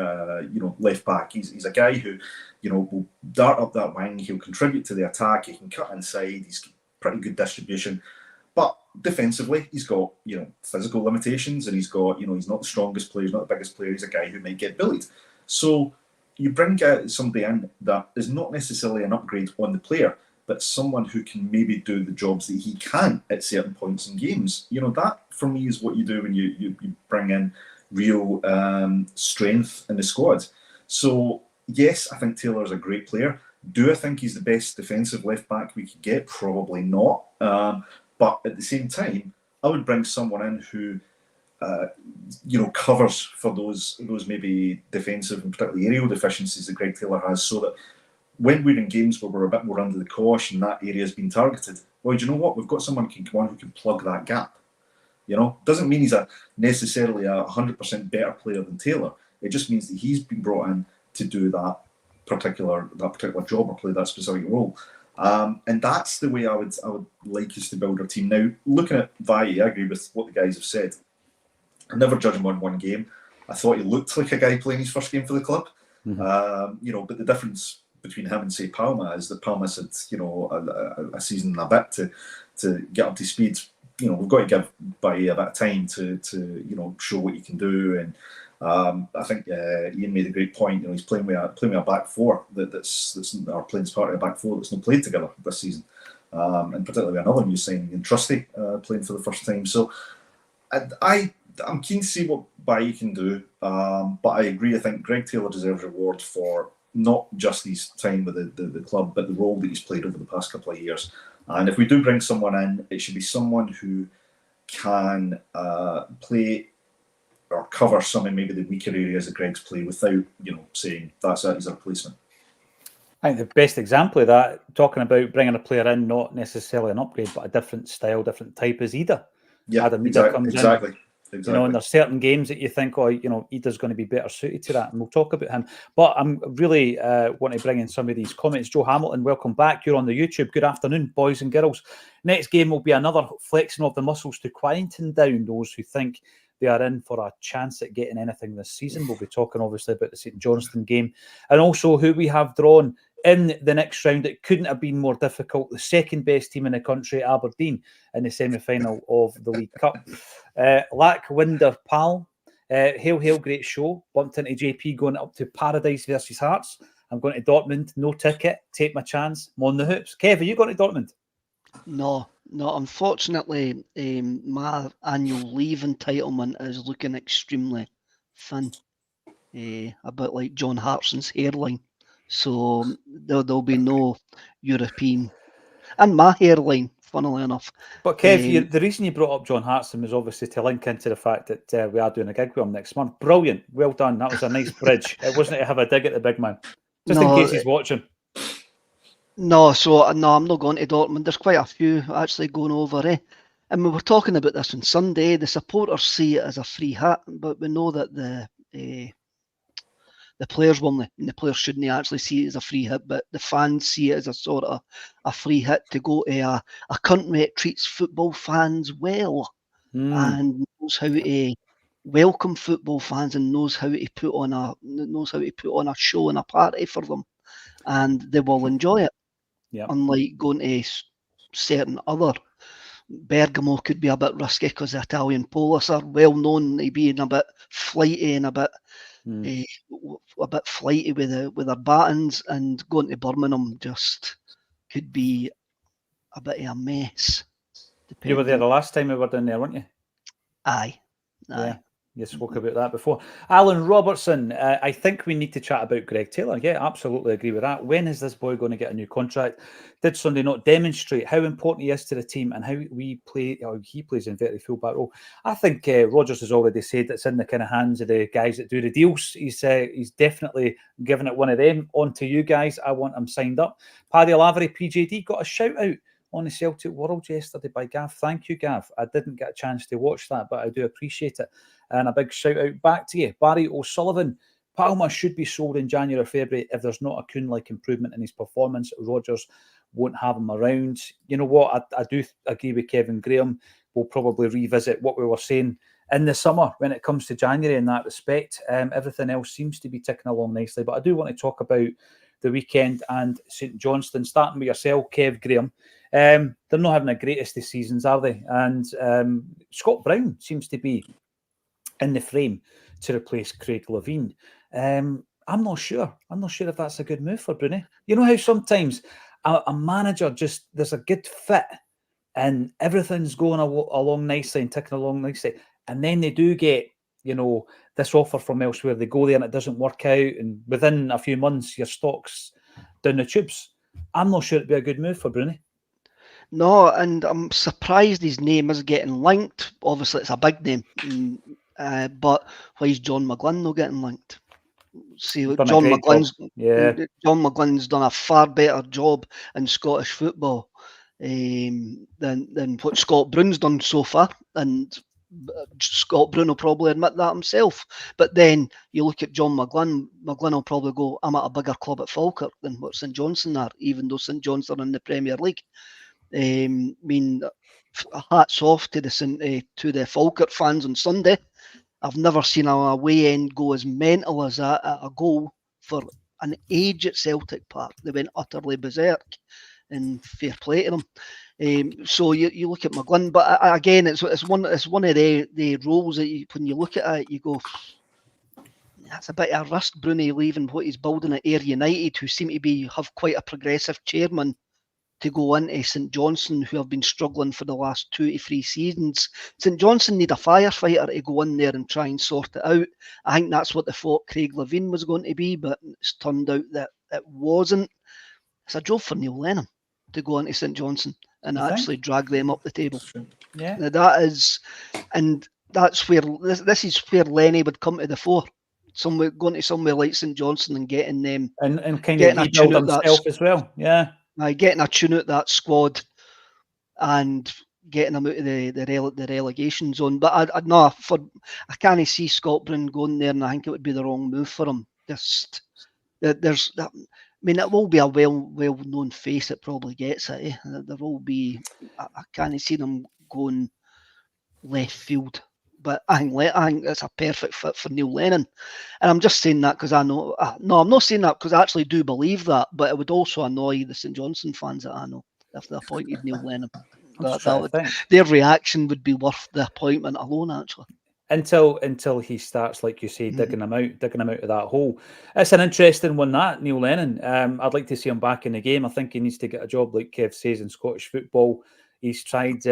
left back. He's a guy who, will dart up that wing. He'll contribute to the attack. He can cut inside. He's pretty good distribution. But defensively, he's got, physical limitations, and he's got, he's not the strongest player, he's not the biggest player. He's a guy who might get bullied. So you bring somebody in that is not necessarily an upgrade on the player, but someone who can maybe do the jobs that he can at certain points in games. That for me is what you do when you bring in real strength in the squad. So yes, I think Taylor's a great player, Do I think he's the best defensive left back we could get? Probably not. But at the same time, I would bring someone in who, covers for those maybe defensive and particularly aerial deficiencies that Greg Taylor has, so that when we're in games where we're a bit more under the cosh and that area has been targeted, well, do you know what? We've got someone who can come on who can plug that gap. Doesn't mean he's necessarily a 100% better player than Taylor. It just means that he's been brought in to do that particular job or play that specific role. And that's the way I would like us to build our team. Now, looking at Valle, I agree with what the guys have said. I never judge him on one game. I thought he looked like a guy playing his first game for the club. Mm-hmm. But the difference between him and say Palma is that Palma's had a season and a bit to get up to speed. We've got to give Valle a bit of time to show what he can do. And I think Ian made a great point. He's playing with a back four that's or playing as part of a back four that's not played together this season, and particularly another new signing in Trusty playing for the first time. So I'm keen to see what Valle can do, but I agree. I think Greg Taylor deserves reward for not just his time with the club, but the role that he's played over the past couple of years. And if we do bring someone in, it should be someone who can play or cover some of maybe the weaker areas of Greg's play without, saying that's it, he's a replacement. I think the best example of that, talking about bringing a player in, not necessarily an upgrade, but a different style, different type, is Ida. Yeah, Adam exactly, comes exactly. in. And there's certain games that you think, Ida's going to be better suited to that, and we'll talk about him. But I'm really want to bring in some of these comments. Joe Hamilton, welcome back. You're on the YouTube. Good afternoon, boys and girls. Next game will be another flexing of the muscles to quieten down those who think they are in for a chance at getting anything this season. We'll be talking, obviously, about the St Johnstone game and also who we have drawn in the next round. It couldn't have been more difficult. The second best team in the country, Aberdeen, in the semi-final of the League Cup. Lackwinder Pal, hail, great show. Bumped into JP going up to Paradise versus Hearts. I'm going to Dortmund, no ticket, take my chance. I'm on the hoops. Kev, are you going to Dortmund? No. Unfortunately, my annual leave entitlement is looking extremely thin, a bit like John Hartson's hairline. So there'll be no European, and my hairline, funnily enough. But Kev, the reason you brought up John Hartson was obviously to link into the fact that we are doing a gig with him next month. Brilliant, well done. That was a nice bridge. It wasn't to have a dig at the big man, just in case he's watching. No, I'm not going to Dortmund. There's quite a few actually going over, And we were talking about this on Sunday. The supporters see it as a free hit, but we know that the players won't, and the players shouldn't actually see it as a free hit, but the fans see it as a sort of a free hit to go to a country that treats football fans well and knows how to welcome football fans and knows how to put on a show and a party for them, and they will enjoy it. Yeah. Unlike going to certain other, Bergamo could be a bit risky because the Italian police are well known to being a bit flighty and a bit flighty with their batons, and going to Birmingham just could be a bit of a mess. You were there the last time we were down there, weren't you? Aye. Yeah. You spoke about that before. Alan Robertson, I think we need to chat about Greg Taylor. Yeah, absolutely agree with that. When is this boy going to get a new contract? Did Sunday not demonstrate how important he is to the team and how he plays in very full back role? I think Rodgers has already said it's in the kind of hands of the guys that do the deals. He's definitely given it one of them. On to you guys. I want him signed up. Paddy Lavery, PJD, got a shout out on the Celtic World yesterday by Gav. Thank you, Gav. I didn't get a chance to watch that, but I do appreciate it. And a big shout out back to you. Barry O'Sullivan, Palma should be sold in January or February. If there's not a Kühn-like improvement in his performance, Rodgers won't have him around. You know what? I do agree with Kevin Graham. We'll probably revisit what we were saying in the summer when it comes to January in that respect. Everything else seems to be ticking along nicely. But I do want to talk about the weekend and St Johnstone, starting with yourself, Kev Graham. They're not having the greatest of seasons, are they? And Scott Brown seems to be in the frame to replace Craig Levein. I'm not sure. I'm not sure if that's a good move for Brunei. You know how sometimes a manager there's a good fit and everything's going along nicely and ticking along nicely, and then they do get, this offer from elsewhere. They go there and it doesn't work out, and within a few months your stock's down the tubes. I'm not sure it'd be a good move for Bruni. No, and I'm surprised his name is getting linked. Obviously, it's a big name, but why is John McGlynn not getting linked? See, Done a John great job. John McGlynn's done a far better job in Scottish football than what Scott Brown's done so far, and Scott Brown will probably admit that himself. But then you look at John McGlynn will probably go, I'm at a bigger club at Falkirk than what St Johnstone are, even though St Johnstone are in the Premier League. I mean, hats off to the Falkirk fans on Sunday. I've never seen a away end go as mental as a goal for an age at Celtic Park. They went utterly berserk, and fair play to them. So you look at McGlynn, but again, it's one of the roles that when you look at it, you go, that's a bit of a risk, Bruni leaving what he's building at Ayr United, who seem to have quite a progressive chairman, to go into St Johnstone, who have been struggling for the last 2 to 3 seasons. St Johnstone need a firefighter to go in there and try and sort it out. I think that's what they thought Craig Levein was going to be, but it's turned out that it wasn't. It's a job for Neil Lennon to go into St Johnstone and actually drag them up the table. Yeah. Now that's where this is where Lenny would come to the fore. Going to somewhere like St Johnstone and getting them and kind of rebuild himself as well. Yeah. Getting a tune out that squad and getting them out of the relegation zone. But I can't see Scott Brown going there, and I think it would be the wrong move for him. There's that. I mean, it will be a well-known face. It probably gets it. There will be. I can't see them going left field. But I think it's a perfect fit for Neil Lennon. And I'm just saying that because I know... No, I'm not saying that because I actually do believe that, but it would also annoy the St Johnstone fans that I know if they appointed Neil Lennon. Their reaction would be worth the appointment alone, actually. Until he starts, like you say, digging him out of that hole. It's an interesting one, that, Neil Lennon. I'd like to see him back in the game. I think he needs to get a job, like Kev says, in Scottish football. He's tried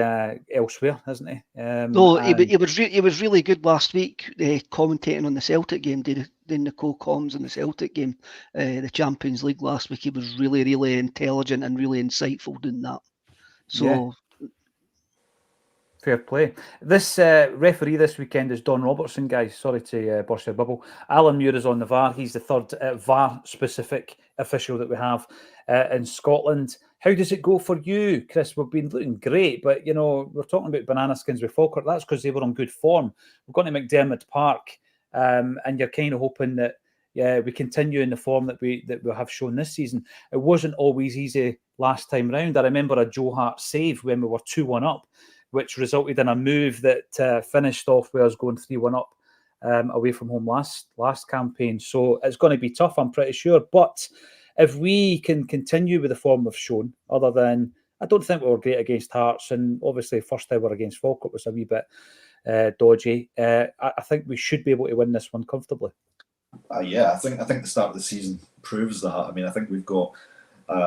elsewhere, hasn't he? He was really good last week, commentating on the Celtic game, doing the co-coms on the Celtic game, the Champions League last week. He was really, really intelligent and really insightful doing that. So, yeah. Fair play. This referee this weekend is Don Robertson, guys. Sorry to burst your bubble. Alan Muir is on the VAR. He's the third VAR-specific official that we have in Scotland. How does it go for you, Chris? We've been looking great, but, we're talking about banana skins with Falkirk. That's because they were on good form. We've gone to McDermott Park, and you're kind of hoping that we continue in the form that we have shown this season. It wasn't always easy last time round. I remember a Joe Hart save when we were 2-1 up, which resulted in a move that finished off with us going 3-1 up away from home last campaign. So it's going to be tough, I'm pretty sure. But if we can continue with the form we've shown, other than, I don't think we were great against Hearts, and obviously first time we were against Falkirk was a wee bit dodgy. I think we should be able to win this one comfortably. I think the start of the season proves that. I mean, I think we've got,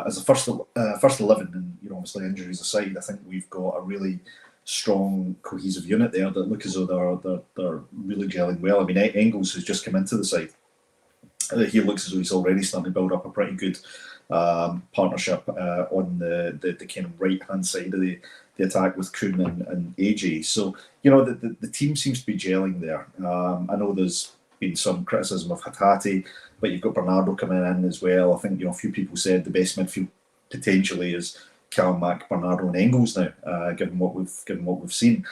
as a first 11, and obviously injuries aside, I think we've got a really strong cohesive unit there that look as though they're really gelling well. I mean, Engels has just come into the side. He looks as though he's already starting to build up a pretty good partnership on the kind of right hand side of the attack with Kühn and AJ. So the team seems to be gelling there. I know there's been some criticism of Hatate, but you've got Bernardo coming in as well. I think a few people said the best midfield potentially is Callum Mack, Bernardo, and Engels now, given what we've seen.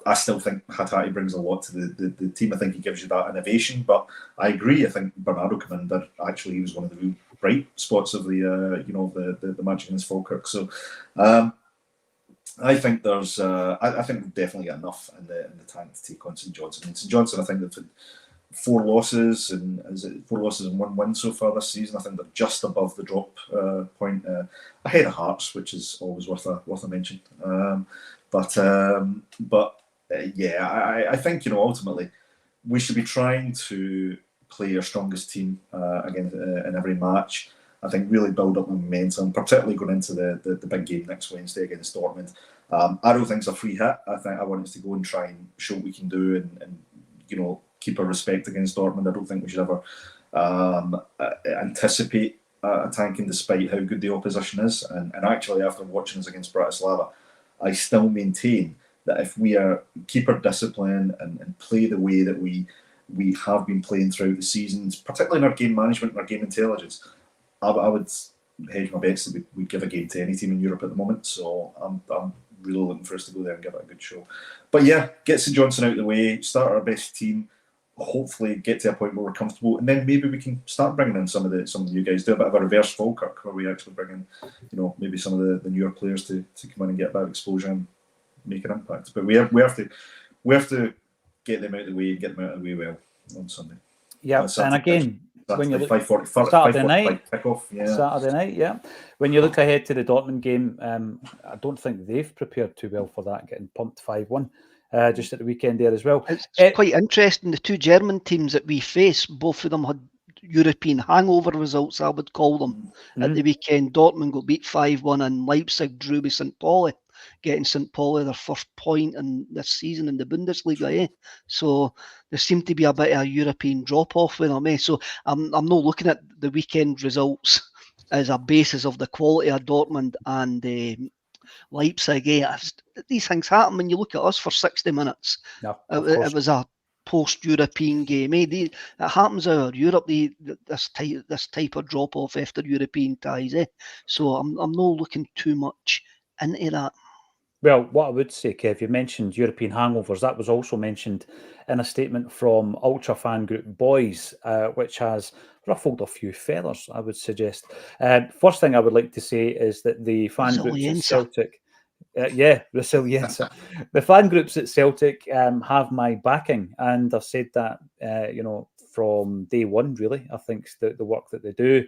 I still think Hatate brings a lot to the team. I think he gives you that innovation, but I agree. I think Bernardo coming in, actually he was one of the real bright spots of the match against Falkirk. So I think there's I think we've definitely got enough in the tank to take on St Johnstone. I mean, St Johnstone, I think they've had 4 losses and 1 win so far this season. I think they're just above the drop point, ahead of Hearts, which is always worth a mention. I think ultimately we should be trying to play our strongest team again in every match. I think really build up momentum, particularly going into the big game next Wednesday against Dortmund. I don't think it's a free hit. I want us to go and try and show what we can do and keep our respect against Dortmund. I don't think we should ever anticipate attacking despite how good the opposition is. And actually, after watching us against Bratislava, I still maintain that if we keep our discipline and play the way that we have been playing throughout the seasons, particularly in our game management and our game intelligence, I would hedge my bets that we'd give a game to any team in Europe at the moment. So I'm really looking for us to go there and give it a good show. But yeah, get St Johnstone out of the way, start our best team, hopefully get to a point where we're comfortable, and then maybe we can start bringing in some of the new guys, do a bit of a reverse Falkirk where we actually bring in, maybe some of the newer players to come in and get a bit of exposure and make an impact. But we have to get them out of the way and get them out of the way well on Sunday. Yeah, and again, when you look 5:45 Saturday night kickoff, Saturday night, yeah. When you look ahead to the Dortmund game, I don't think they've prepared too well for that, getting pumped 5-1 just at the weekend there as well. It's quite interesting. The two German teams that we face, both of them had European hangover results, I would call them. At the weekend, Dortmund got beat 5-1 and Leipzig drew with St. Pauli, getting St. Pauli their first point in this season in the Bundesliga. So there seemed to be a bit of a European drop-off with them. So I'm not looking at the weekend results as a basis of the quality of Dortmund and Leipzig. These things happen when you look at us for 60 minutes. No, it was a post-European game. It happens out of Europe, this type of drop-off after European ties. So I'm not looking too much into that. Well, what I would say, Kev, you mentioned European hangovers. That was also mentioned in a statement from Ultra fan group Boys, which has ruffled a few feathers, I would suggest. First thing I would like to say is that the fan groups at Celtic, Resilienza. The fan groups at Celtic have my backing, and I've said that, from day one, really. I think the work that they do,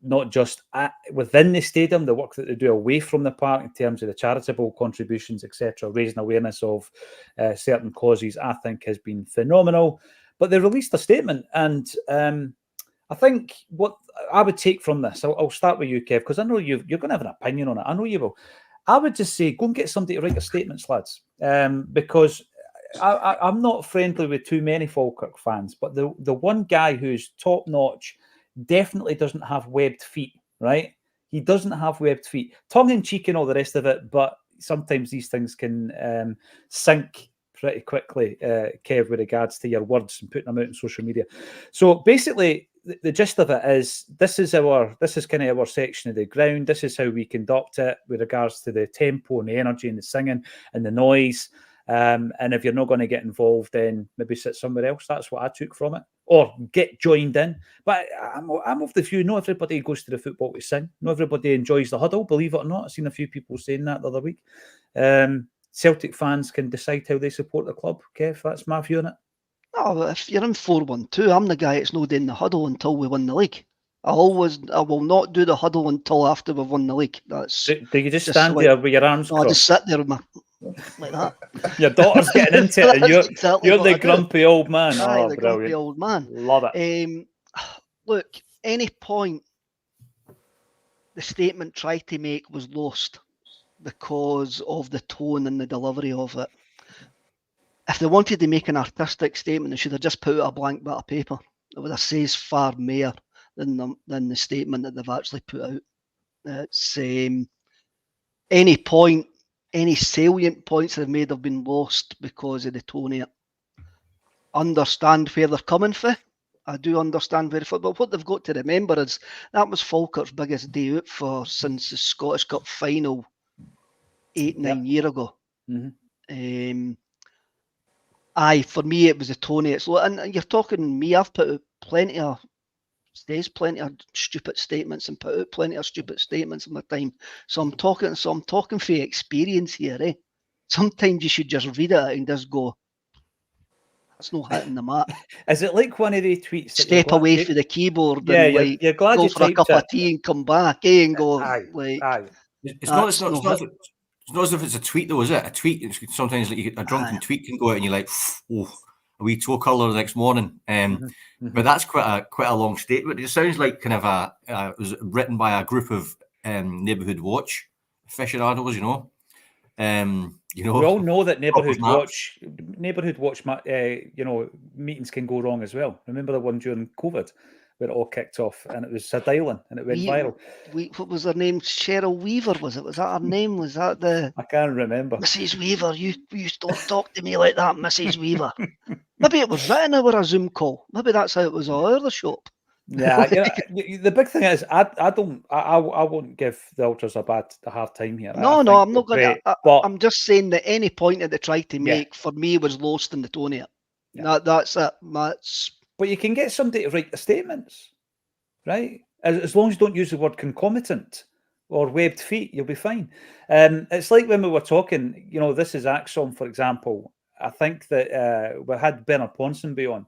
not just within the stadium, the work that they do away from the park in terms of the charitable contributions, etc., raising awareness of certain causes, I think has been phenomenal. But they released a statement, and I think what I would take from this, I'll start with you, Kev, because I know you're going to have an opinion on it. I know you will. I would just say, go and get somebody to write your statements, lads, because I'm not friendly with too many Falkirk fans, but the one guy who's top-notch definitely doesn't have webbed feet, right? He doesn't have webbed feet. Tongue in cheek and all the rest of it, but sometimes these things can sink pretty quickly, Kev, with regards to your words and putting them out on social media. So basically, the gist of it is this is kind of our section of the ground. This is how we conduct it with regards to the tempo and the energy and the singing and the noise. And if you're not going to get involved, then maybe sit somewhere else. That's what I took from it. Or get joined in. But I'm of the view, not everybody goes to the football to sing. Not everybody enjoys the huddle, believe it or not. I've seen a few people saying that the other week. Celtic fans can decide how they support the club. Kev, that's my view on it. Oh, if you're in 4-1-2, I'm the guy that's not in the huddle until we win the league. I will not do the huddle until after we've won the league. Do you just stand there with your arms crossed? I just sit there with like that. Your daughter's getting into it, and you're the grumpy old man. The grumpy old man. Love it. Look, any point the statement tried to make was lost because of the tone and the delivery of it. If they wanted to make an artistic statement, they should have just put out a blank bit of paper. It would have says far more than the statement that they've actually put out. It's any salient points they've made have been lost because of the tone of it. Understand where they're coming from. I do understand where, but what they've got to remember is that was Falkirk's biggest day out since the Scottish Cup final 8-9 years ago. Mm-hmm. For me, it was a tone. And you're talking me. I've put out plenty of stupid statements and put out plenty of stupid statements in my time. So I'm talking for experience here. Sometimes you should just read it and just go, that's not hitting the mark. Is it like one of the tweets? Step away from the keyboard and you're glad go for a cup of tea and come back, and go It's not as if it's a tweet though, is it? A tweet, sometimes like a drunken tweet can go out and you're like, oh, a wee toe colour the next morning. But that's quite a long statement. It sounds like kind of it was written by a group of neighbourhood watch aficionados, we all know that neighbourhood watch meetings can go wrong as well. Remember the one during COVID? where it all kicked off, and it was Sid Island, and it went viral. What was her name? Cheryl Weaver, was it? Was that her name? Was that the I can't remember. Mrs. Weaver? You don't talk to me like that, Mrs. Weaver. Maybe it was written over a Zoom call. Maybe that's how it was all over the shop. Yeah, the big thing is, I won't give the Ultras a hard time here. No, I'm not going to. But I'm just saying that any point that they tried to make for me was lost in the tone here. Yeah. That's it. But you can get somebody to write the statements, right? As long as you don't use the word concomitant or webbed feet, you'll be fine. It's like when we were talking, this is Acsom, for example. I think that we had Bernard Ponsonby on,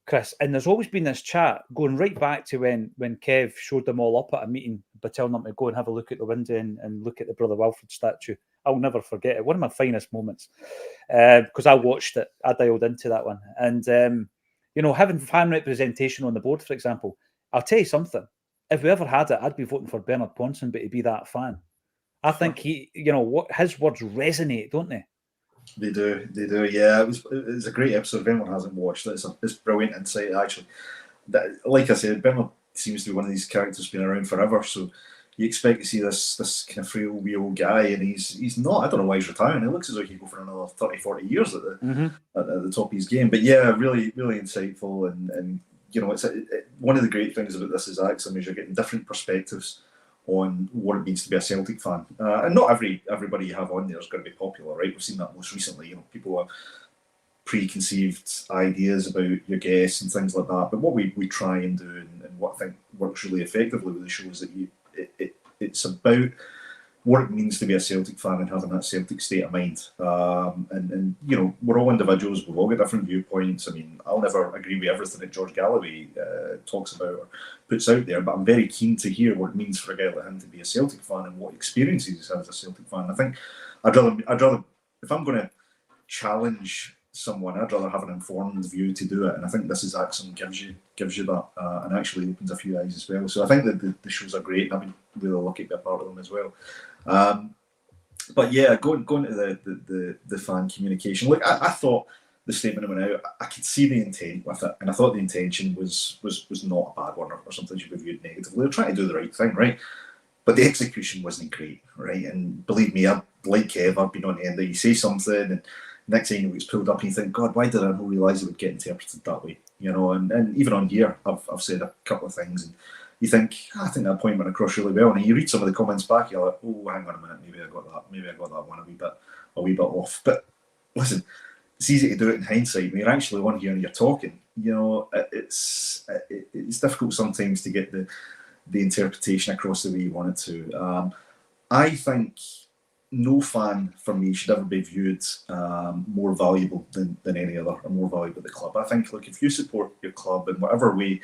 Chris, and there's always been this chat going right back to when Kev showed them all up at a meeting by telling them to go and have a look at the window and look at the Brother Wilfred statue. I'll never forget it. One of my finest moments, because I watched it. I dialed into that one. And, having fan representation on the board, for example, I'll tell you something. If we ever had it, I'd be voting for Bernard Ponsonby to be that fan. I think his words resonate, don't they? They do. Yeah, it was a great episode. If anyone hasn't watched it, it's brilliant insight, actually. Like I said, Bernard seems to be one of these characters who's been around forever, so you expect to see this kind of frail, wee old guy, and he's not. I don't know why he's retiring. It looks as though he could go for another 30, 40 years at the top of his game. But yeah, really, really insightful, and it's one of the great things about this is Acsom is you're getting different perspectives on what it means to be a Celtic fan, and not everybody you have on there is going to be popular, right? We've seen that most recently. People have preconceived ideas about your guests and things like that. But what we try and do, and what I think works really effectively with the show, is that it's about what it means to be a Celtic fan and having that Celtic state of mind. And we're all individuals. We've all got different viewpoints. I mean, I'll never agree with everything that George Galloway talks about or puts out there, but I'm very keen to hear what it means for a guy like him to be a Celtic fan and what experiences he's had as a Celtic fan. I think I'd rather if I'm going to challenge someone, I'd rather have an informed view to do it, and I think this is Acsom gives you that, and actually opens a few eyes as well. So I think that the shows are great, and I've been really lucky to be a part of them as well. But yeah, going to the fan communication. Look, I thought the statement went out. I could see the intent with it, and I thought the intention was not a bad one or something should be viewed negatively. They're trying to do the right thing, right? But the execution wasn't great, right? And believe me, like Kev, I've been on the end of you say something, and next thing it's pulled up, and you think, God, why did I not realise it would get interpreted that way? And even on here, I've said a couple of things, and you think, I think that point went across really well. And you read some of the comments back, you're like, oh, hang on a minute, maybe I got that one a wee bit off. But listen, it's easy to do it in hindsight. When you're actually on here and you're talking, it's difficult sometimes to get the interpretation across the way you want it to. I think no fan for me should ever be viewed more valuable than any other, or more valuable than the club. I think, look, if you support your club in whatever way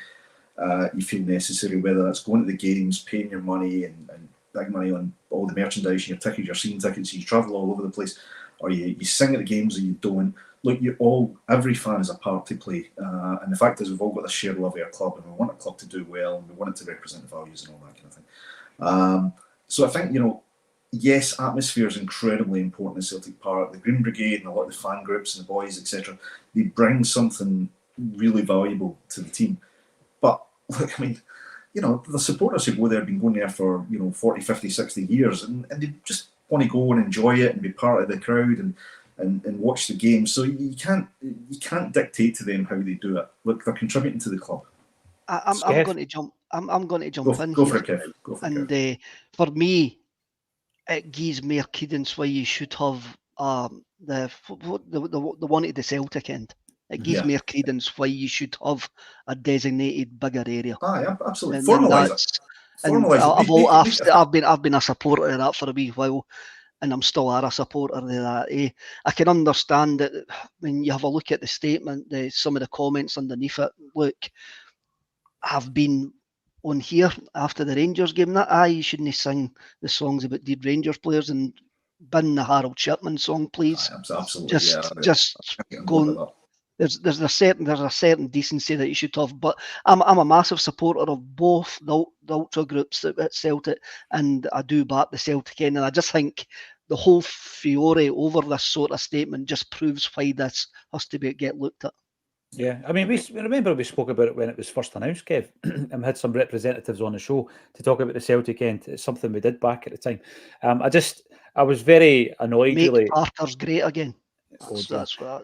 you feel necessary, whether that's going to the games, paying your money and big money on all the merchandise, your tickets, your scene tickets, you travel all over the place, or you sing at the games or you don't. Look, every fan has a part to play, and the fact is we've all got a shared love of our club, and we want our club to do well, and we want it to represent the values and all that kind of thing. So I think, yes, atmosphere is incredibly important in Celtic Park. The Green Brigade and a lot of the fan groups and the boys, etc., they bring something really valuable to the team. But look, I mean, the supporters who go there have been going there for 40, 50, 60 years, and they just want to go and enjoy it and be part of the crowd and watch the game. So you can't dictate to them how they do it. Look, they're contributing to the club. I'm going to jump. I'm going to jump in. Go for it, Kev. Go for it, and Kev. For me, it gives more credence why you should have the one at the Celtic end. It gives more credence why you should have a designated bigger area. Aye, absolutely. Formalise it. I've been a supporter of that for a wee while, and I'm still a supporter of that. I can understand that when you have a look at the statement, some of the comments underneath it. Look, have been on here after the Rangers game that you shouldn't sing the songs about dead Rangers players and bin the Harold Shipman song, please. Absolutely, just going. There's a certain decency that you should have, but I'm a massive supporter of both the ultra groups at Celtic, and I do back the Celtic end, and I just think the whole furore over this sort of statement just proves why this has to get looked at. Yeah, I mean, remember we spoke about it when it was first announced, Kev, and we had some representatives on the show to talk about the Celtic end. It's something we did back at the time. I was very annoyed, Make really. Parker's great again. Oh dear. That's my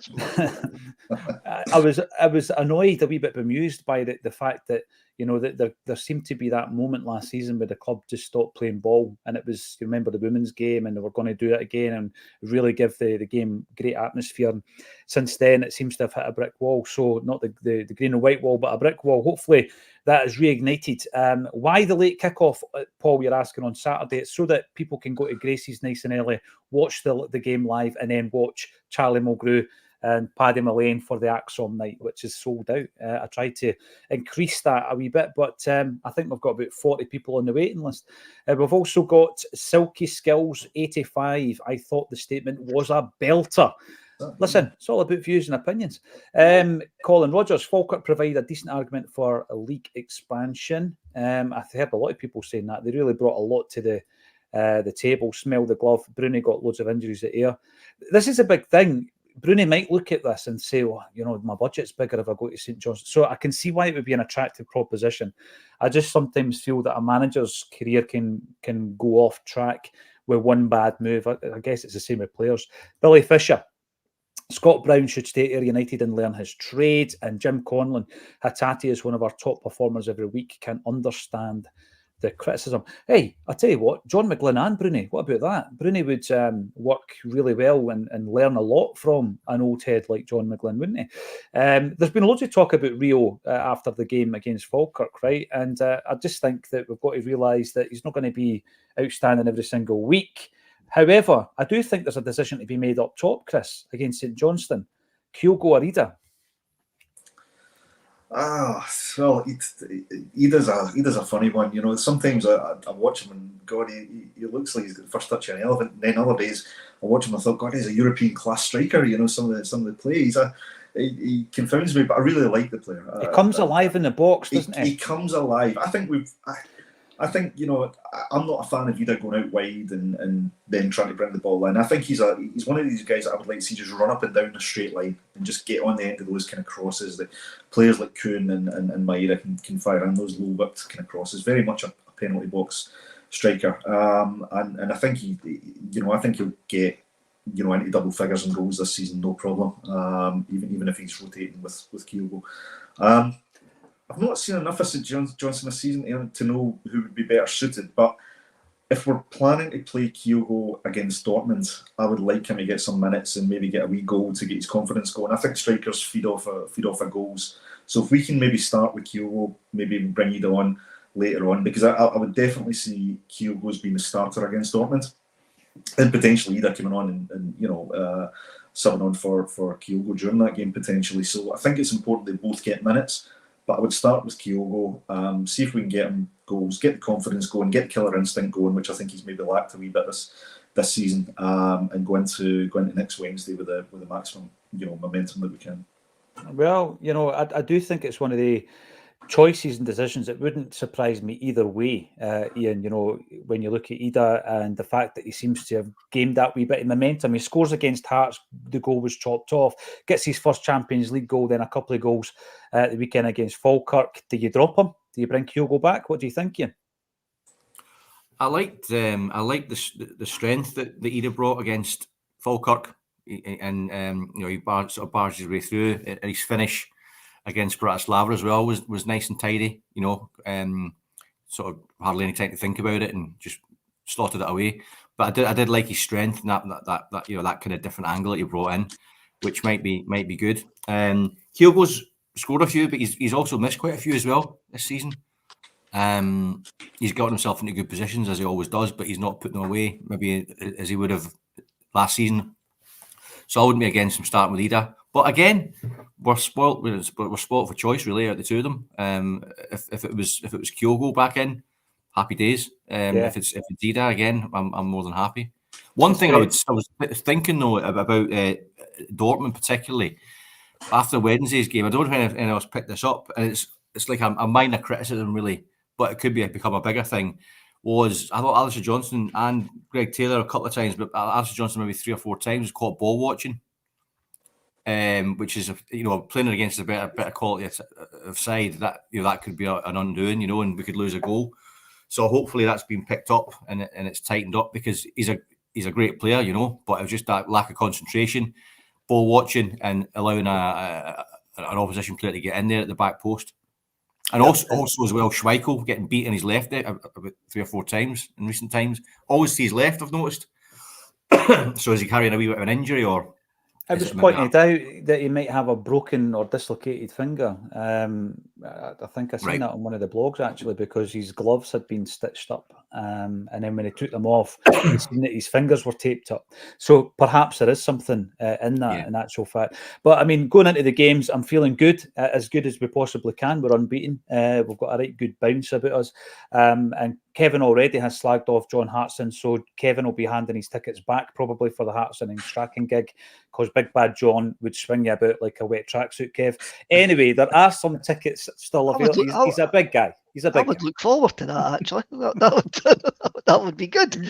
point. I was annoyed, a wee bit bemused by the fact that that there seemed to be that moment last season where the club just stopped playing ball, and it was, you remember, the women's game, and they were going to do it again and really give the game great atmosphere. And since then, it seems to have hit a brick wall. So not the green and white wall, but a brick wall. Hopefully, that is reignited. Why the late kickoff, Paul? You're asking on Saturday. It's so that people can go to Gracie's nice and early, watch the game live, and then watch Charlie Mulgrew and Paddy Mullane for the Acsom night, which is sold out. I tried to increase that a wee bit, but I think we've got about 40 people on the waiting list. We've also got Silky Skills 85. I thought the statement was a belter. Listen, it's all about views and opinions. Colin Rogers, Falkirk provide a decent argument for a league expansion. I've heard a lot of people saying that. They really brought a lot to the table. Smell the glove. Bruni got loads of injuries at air. This is a big thing. Bruni might look at this and say, well, my budget's bigger if I go to St Johnstone. So I can see why it would be an attractive proposition. I just sometimes feel that a manager's career can go off track with one bad move. I guess it's the same with players. Billy Fisher. Scott Brown should stay at Ayr United and learn his trade. And Jim Conlon, Hatate is one of our top performers every week, can understand the criticism. Hey, I'll tell you what, John McGlynn and Bruni, what about that? Bruni would work really well and learn a lot from an old head like John McGlynn, wouldn't he? There's been loads of talk about Rio after the game against Falkirk, right? And I just think that we've got to realise that he's not going to be outstanding every single week. However, I do think there's a decision to be made up top, Chris, against St Johnstone. Kyogo or Ida? Well, Ida's a funny one. Sometimes I watch him and God, he looks like he's got the first touch of an elephant. And then other days I watch him and I thought, God, he's a European class striker. Some of the plays. He confounds me, but I really like the player. He comes alive in the box, doesn't he? He comes alive. I think I'm not a fan of Ida going out wide and then trying to bring the ball in. I think he's one of these guys that I would like to see just run up and down a straight line and just get on the end of those kind of crosses that players like Kühn and Maeda can fire in, those low whipped kind of crosses. Very much a penalty box striker, and I think I think he'll get into double figures in goals this season, no problem. Even if he's rotating with Kyogo. I've not seen enough of St Johnstone this season to know who would be better suited, but if we're planning to play Kyogo against Dortmund, I would like him to get some minutes and maybe get a wee goal to get his confidence going. I think strikers feed off of goals, so if we can maybe start with Kyogo, maybe bring Ida on later on, because I would definitely see Kyogo as being the starter against Dortmund, and potentially Ida coming on and subbing on for Kyogo during that game potentially. So I think it's important they both get minutes. But I would start with Kyogo, see if we can get him goals, get the confidence going, get the killer instinct going, which I think he's maybe lacked a wee bit this season, and go into next Wednesday with the maximum momentum that we can. Well, I do think it's one of the choices and decisions. It wouldn't surprise me either way, Ian. When you look at Ida and the fact that he seems to have gained that wee bit of momentum. He scores against Hearts, the goal was chopped off, gets his first Champions League goal, then a couple of goals at the weekend against Falkirk. Do you drop him? Do you bring Kyogo back? What do you think, Ian? I liked the strength that Ida brought against Falkirk, and he sort of barged his way through, and his finish against Bratislava as well was nice and tidy. Sort of hardly any time to think about it and just slotted it away. But I did like his strength and that kind of different angle that he brought in, which might be good. Kyogo's scored a few, but he's also missed quite a few as well this season. He's gotten himself into good positions as he always does, but he's not putting them away maybe as he would have last season. So I wouldn't be against him starting with Ida. But again, we're spoilt for choice really out of the two of them. If it was Kyogo back in, happy days. If it's Ida again, I'm more than happy. One thing I was thinking though about Dortmund particularly after Wednesday's game. I don't know if anyone else picked this up, and it's like a minor criticism really, but it could become a bigger thing. I thought Alistair Johnston and Greg Taylor a couple of times, but Alistair Johnston maybe 3 or 4 times was caught ball watching. which is playing against a better quality of side, that that could be an undoing, and we could lose a goal. So hopefully that's been picked up and it's tightened up, because he's a great player, but it was just that lack of concentration, ball watching, and allowing an opposition player to get in there at the back post. And also as well, Schmeichel getting beat in his left about 3 or 4 times in recent times. Always to his left, I've noticed. So is he carrying a wee bit of an injury, or? It was pointed out that he might have a broken or dislocated finger. I think I seen that on one of the blogs, actually, because his gloves had been stitched up. And then when he took them off, he seen that his fingers were taped up. So perhaps there is something in that, in actual fact. But I mean, going into the games, I'm feeling good as we possibly can. We're unbeaten. We've got a right good bounce about us. And Kevin already has slagged off John Hartson, so Kevin will be handing his tickets back probably for the Hartson and Strachan gig, because Big Bad John would swing you about like a wet tracksuit, Kev. Anyway, there are some tickets still available. He's a big guy. I would look forward to that, actually. That would be good.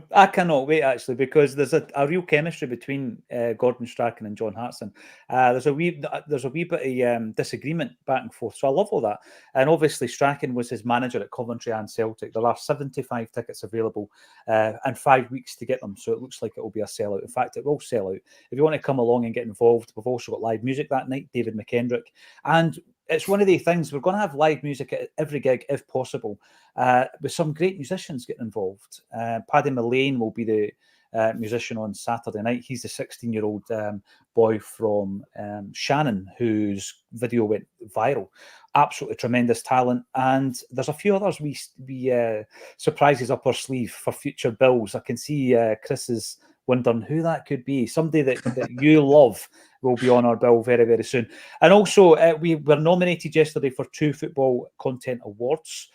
I cannot wait, actually, because there's a real chemistry between Gordon Strachan and John Hartson. There's a wee bit of disagreement back and forth, so I love all that. And obviously, Strachan was his manager at Coventry and Celtic. There are 75 tickets available and 5 weeks to get them, so it looks like it will be a sellout. In fact, it will sell out. If you want to come along and get involved, we've also got live music that night, David McKendrick, and it's one of the things, we're going to have live music at every gig if possible, with some great musicians getting involved. Paddy Mullane will be the musician on Saturday night. He's the 16-year-old boy from Shannon, whose video went viral. Absolutely tremendous talent. And there's a few others we surprises up our sleeve for future bills. I can see Chris is wondering who that could be. Somebody that you love will be on our bill very, very soon. And also, we were nominated yesterday for 2 football content awards.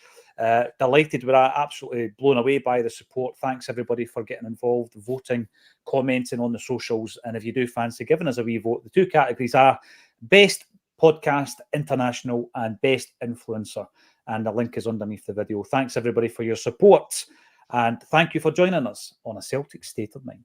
Delighted. We're absolutely blown away by the support. Thanks, everybody, for getting involved, voting, commenting on the socials. And if you do fancy giving us a wee vote, the 2 categories are Best Podcast International and Best Influencer. And the link is underneath the video. Thanks, everybody, for your support. And thank you for joining us on A Celtic State of Mind.